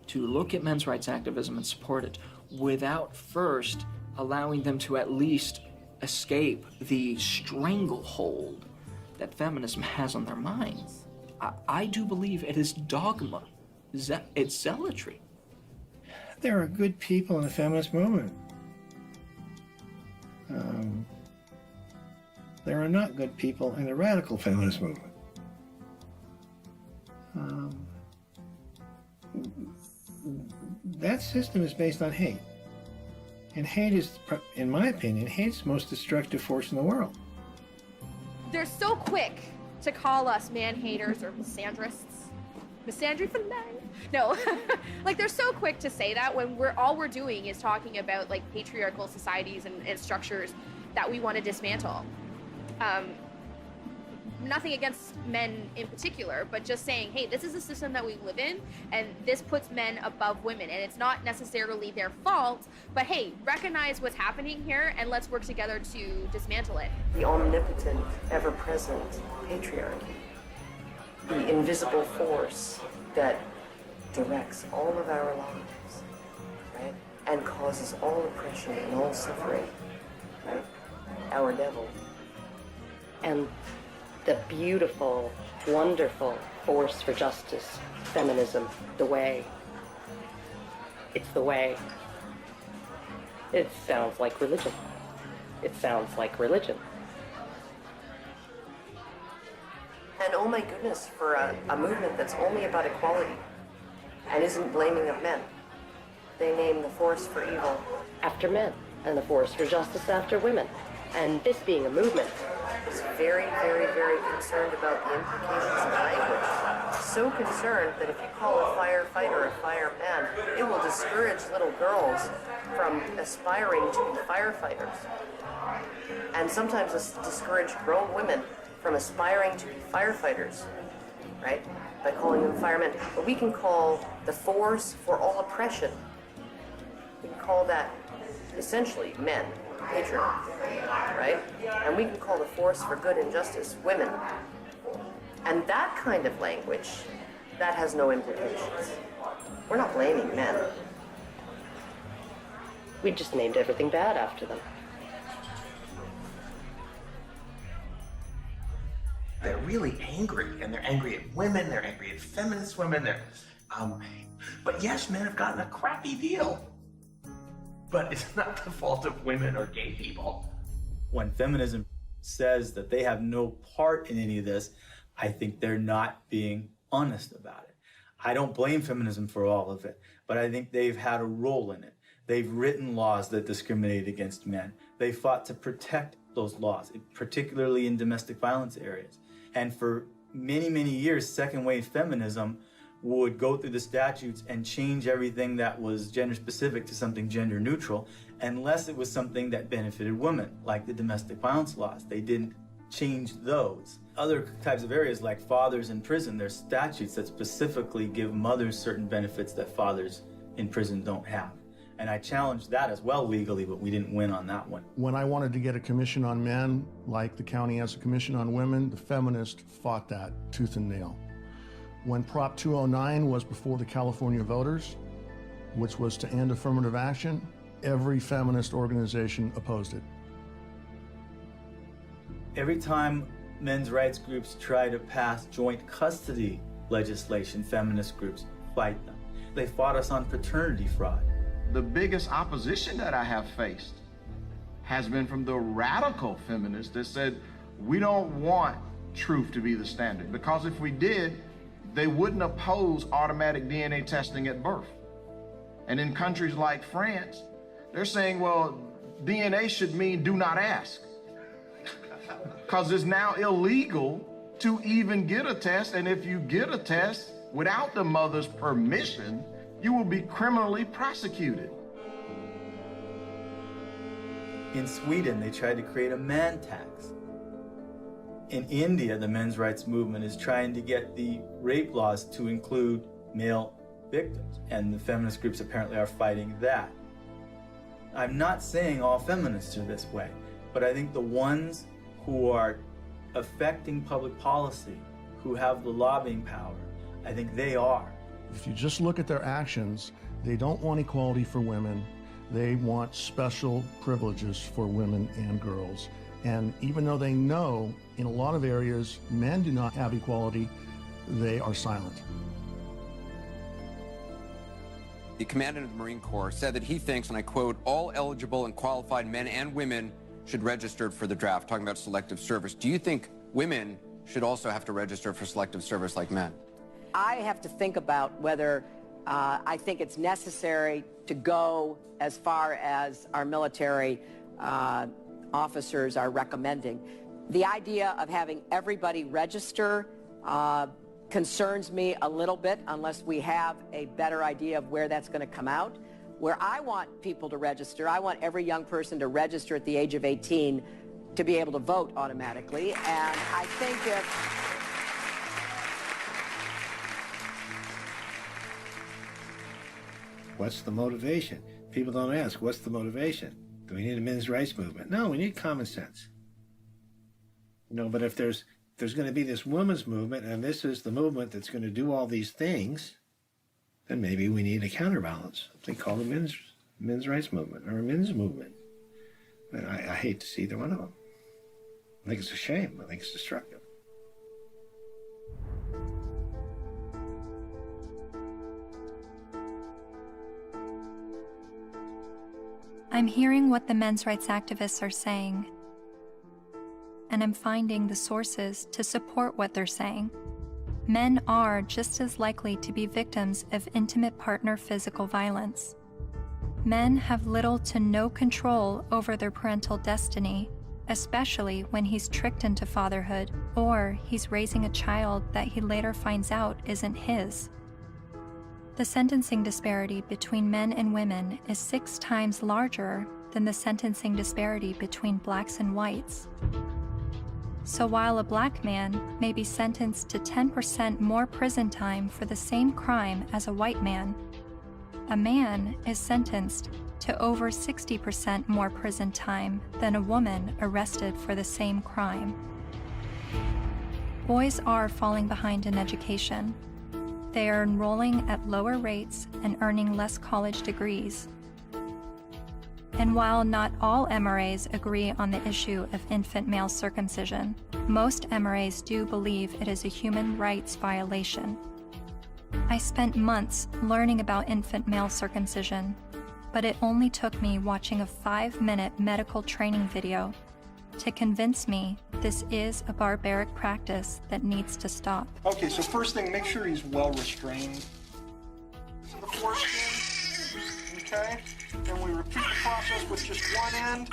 to look at men's rights activism and support it without first allowing them to at least escape the stranglehold that feminism has on their minds. I do believe it is dogma. It's zealotry. There are good people in the feminist movement. There are not good people in the radical feminist movement. That system is based on hate. And hate is, in my opinion, hate's the most destructive force in the world. They're so quick to call us man-haters or misandrists. Misandry for life. No, they're so quick to say that when all we're doing is talking about patriarchal societies and structures that we want to dismantle. Nothing against men in particular, but just saying, hey, this is a system that we live in, and this puts men above women, and it's not necessarily their fault, but hey, recognize what's happening here, and let's work together to dismantle it. The omnipotent, ever-present patriarchy, the invisible force that directs all of our lives, right? and causes all oppression and all suffering, right? Our devil. And the beautiful, wonderful force for justice, feminism, the way. It's the way. It sounds like religion. It sounds like religion. And oh my goodness, for a movement that's only about equality and isn't blaming of men. They name the force for evil after men and the force for justice after women. And this being a movement is very, very, very concerned about the implications of language. So concerned that if you call a firefighter a fireman, it will discourage little girls from aspiring to be firefighters. And sometimes discourage grown women from aspiring to be firefighters, right? By calling them firemen. But we can call the force for all oppression, we can call that essentially men, patriarchy, right? And we can call the force for good and justice women. And that kind of language, that has no implications. We're not blaming men. We just named everything bad after them. They're really angry, and they're angry at women, they're angry at feminist women, but yes, men have gotten a crappy deal. But it's not the fault of women or gay people. When feminism says that they have no part in any of this, I think they're not being honest about it. I don't blame feminism for all of it, but I think they've had a role in it. They've written laws that discriminate against men. They fought to protect those laws, particularly in domestic violence areas. And for many, many years, second wave feminism would go through the statutes and change everything that was gender specific to something gender neutral, unless it was something that benefited women, like the domestic violence laws. They didn't change those. Other types of areas like fathers in prison, there's statutes that specifically give mothers certain benefits that fathers in prison don't have. And I challenged that as well legally, but we didn't win on that one. When I wanted to get a commission on men, like the county has a commission on women, the feminists fought that tooth and nail. When Prop 209 was before the California voters, which was to end affirmative action, every feminist organization opposed it. Every time men's rights groups try to pass joint custody legislation, feminist groups fight them. They fought us on paternity fraud. The biggest opposition that I have faced has been from the radical feminists that said, we don't want truth to be the standard, because if we did, they wouldn't oppose automatic DNA testing at birth. And in countries like France, they're saying, well, DNA should mean do not ask. Because it's now illegal to even get a test, and if you get a test without the mother's permission, you will be criminally prosecuted. In Sweden, they tried to create a man tax. In India, the men's rights movement is trying to get the rape laws to include male victims, and the feminist groups apparently are fighting that. I'm not saying all feminists are this way, but I think the ones who are affecting public policy, who have the lobbying power, I think they are. If you just look at their actions, they don't want equality for women. They want special privileges for women and girls. And even though they know in a lot of areas men do not have equality, they are silent. The commandant of the Marine Corps said that he thinks, and I quote, all eligible and qualified men and women should register for the draft, talking about selective service. Do you think women should also have to register for selective service like men? I have to think about whether I think it's necessary to go as far as our military officers are recommending. The idea of having everybody register concerns me a little bit unless we have a better idea of where that's going to come out. Where I want people to register, I want every young person to register at the age of 18 to be able to vote automatically. And I think if... What's the motivation? People don't ask, what's the motivation? Do we need a men's rights movement? No, we need common sense. You know, but if there's going to be this women's movement, and this is the movement that's going to do all these things, then maybe we need a counterbalance, something called the men's men's rights movement or a men's movement. And I hate to see either one of them. I think it's a shame. I think it's destructive. I'm hearing what the men's rights activists are saying, and I'm finding the sources to support what they're saying. Men are just as likely to be victims of intimate partner physical violence. Men have little to no control over their parental destiny, especially when he's tricked into fatherhood or he's raising a child that he later finds out isn't his. The sentencing disparity between men and women is 6 times larger than the sentencing disparity between blacks and whites. So while a black man may be sentenced to 10% more prison time for the same crime as a white man, a man is sentenced to over 60% more prison time than a woman arrested for the same crime. Boys are falling behind in education. They are enrolling at lower rates and earning less college degrees. And while not all MRAs agree on the issue of infant male circumcision, most MRAs do believe it is a human rights violation. I spent months learning about infant male circumcision, but it only took me watching a 5-minute medical training video to convince me this is a barbaric practice that needs to stop. Okay, so first thing, make sure he's well restrained. The foreskin, okay? And we repeat the process with just one end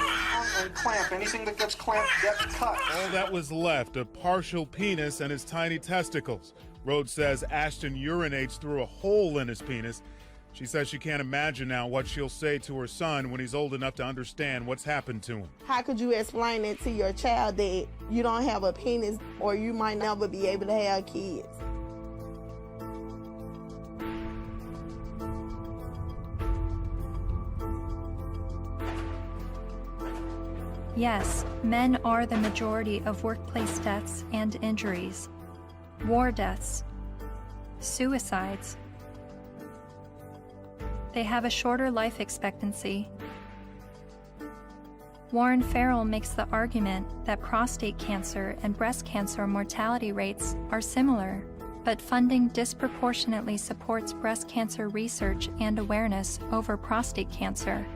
and clamp. Anything that gets clamped gets cut. All that was left, a partial penis and his tiny testicles. Rhodes says Ashton urinates through a hole in his penis. She says she can't imagine now what she'll say to her son when he's old enough to understand what's happened to him. How could you explain it to your child that you don't have a penis or you might never be able to have kids? Yes, men are the majority of workplace deaths and injuries, war deaths, suicides. They have a shorter life expectancy. Warren Farrell makes the argument that prostate cancer and breast cancer mortality rates are similar, but funding disproportionately supports breast cancer research and awareness over prostate cancer.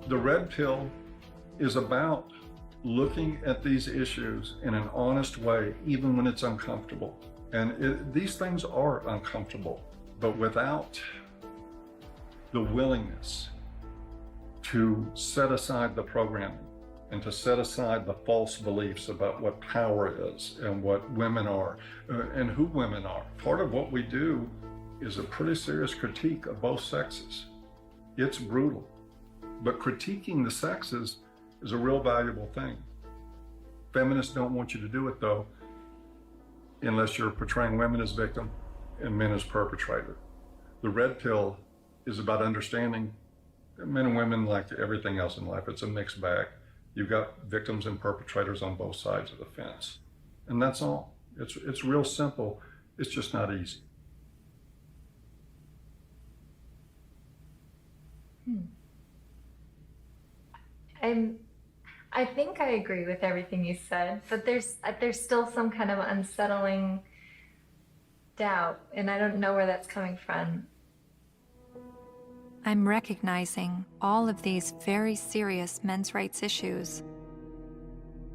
The red pill is about looking at these issues in an honest way, even when it's uncomfortable. And these things are uncomfortable, but without the willingness to set aside the programming and to set aside the false beliefs about what power is and what women are and who women are. Part of what we do is a pretty serious critique of both sexes. It's brutal, but critiquing the sexes is a real valuable thing. Feminists don't want you to do it, though, unless you're portraying women as victim and men as perpetrator. The red pill is about understanding that men and women, like everything else in life, it's a mixed bag. You've got victims and perpetrators on both sides of the fence. And that's all. It's real simple. It's just not easy. I think I agree with everything you said, but there's still some kind of unsettling doubt, and I don't know where that's coming from. I'm recognizing all of these very serious men's rights issues.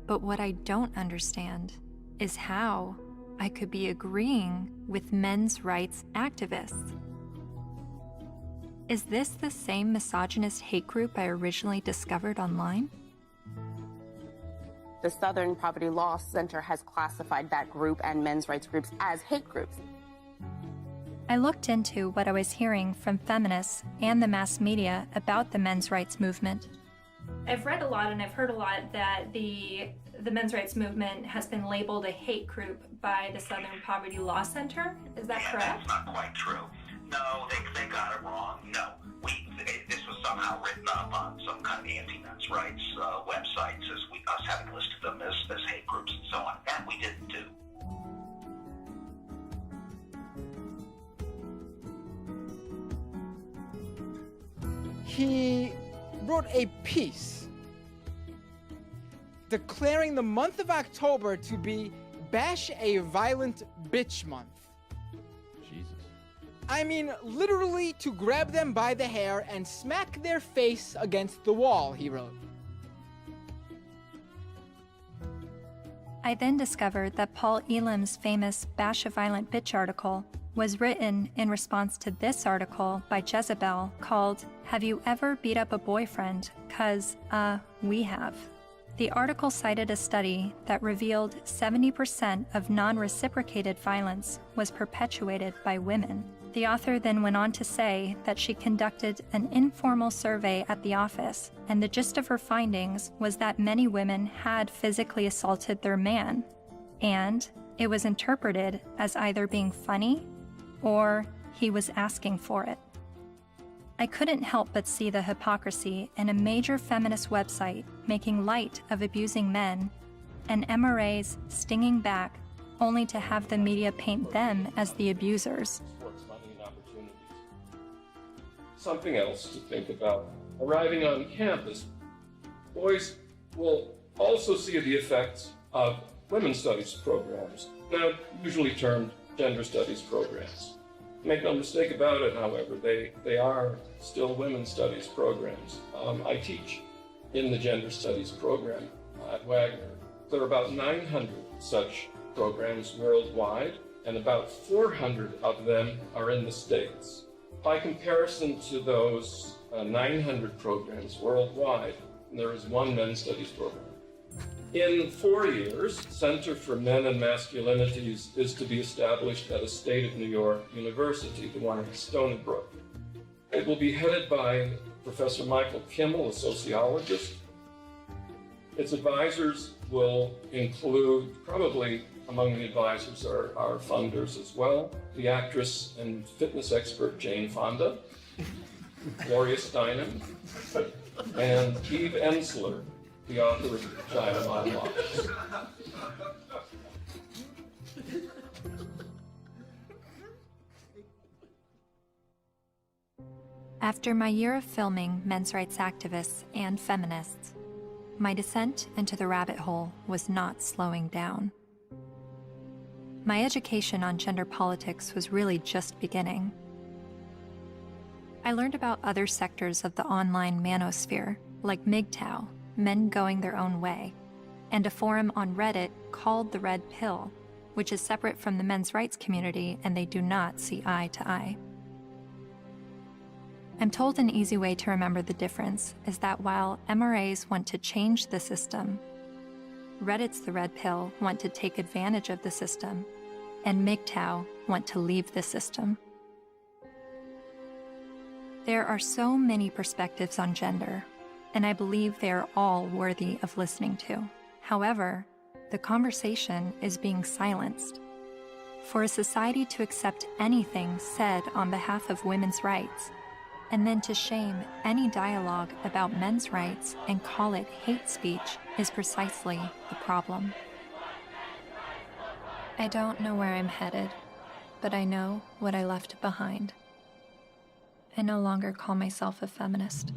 But what I don't understand is how I could be agreeing with men's rights activists. Is this the same misogynist hate group I originally discovered online? The Southern Poverty Law Center has classified that group and men's rights groups as hate groups. I looked into what I was hearing from feminists and the mass media about the men's rights movement. I've read a lot and I've heard a lot that the men's rights movement has been labeled a hate group by the Southern Poverty Law Center. Is that correct? That's not quite true. No, they got it wrong. No, this was somehow written up on some kind of anti-men's rights websites as us having listed them as hate groups and so on. That we didn't do. he wrote a piece declaring the month of October to be Bash a Violent Bitch Month. Jesus. I mean, literally to grab them by the hair and smack their face against the wall, he wrote. I then discovered that Paul Elam's famous Bash a Violent Bitch article was written in response to this article by Jezebel called, "Have You Ever Beat Up a Boyfriend? 'Cause, we have." The article cited a study that revealed 70% of non-reciprocated violence was perpetuated by women. The author then went on to say that she conducted an informal survey at the office, and the gist of her findings was that many women had physically assaulted their man, and it was interpreted as either being funny or he was asking for it. I couldn't help but see the hypocrisy in a major feminist website making light of abusing men and MRAs stinging back only to have the media paint them as the abusers. Something else to think about. Arriving on campus, boys will also see the effects of women's studies programs, now usually termed gender studies programs. Make no mistake about it, however, they are still women's studies programs. I teach in the gender studies program at Wagner. There are about 900 such programs worldwide, and about 400 of them are in the States. By comparison to those 900 programs worldwide, there is one men's studies program. In 4 years, Center for Men and Masculinities is to be established at a state of New York university, the one at Stony Brook. It will be headed by Professor Michael Kimmel, a sociologist. Its advisors will include, probably among the advisors are funders as well, the actress and fitness expert Jane Fonda, Gloria Steinem, and Eve Ensler, the author of Vagina Monologues. After my year of filming men's rights activists and feminists, my descent into the rabbit hole was not slowing down. My education on gender politics was really just beginning. I learned about other sectors of the online manosphere, like MGTOW, Men Going Their Own Way, and a forum on Reddit called The Red Pill, which is separate from the men's rights community and they do not see eye to eye. I'm told an easy way to remember the difference is that while MRAs want to change the system, Reddit's The Red Pill want to take advantage of the system, and MGTOW want to leave the system. There are so many perspectives on gender, and I believe they are all worthy of listening to. However, the conversation is being silenced. For a society to accept anything said on behalf of women's rights, and then to shame any dialogue about men's rights and call it hate speech is precisely the problem. I don't know where I'm headed, but I know what I left behind. I no longer call myself a feminist.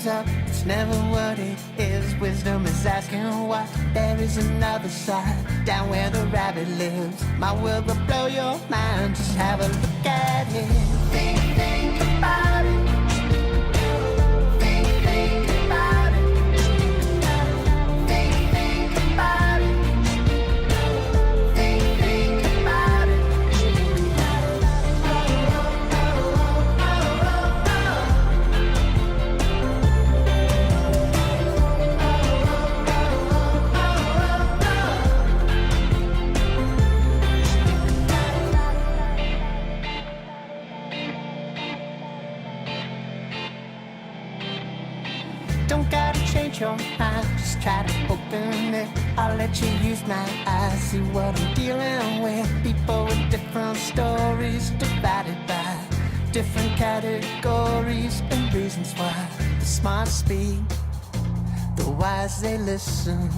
Up. It's never what it is. Wisdom is asking what. There is another side, down where the rabbit lives. My world will blow your mind. Just have a look at it. Think about it. Think about it. Think about it. Think about it. it. I'll let you use my eyes, see what I'm dealing with. People with different stories, divided by different categories and reasons why. The smart speak, the wise they listen.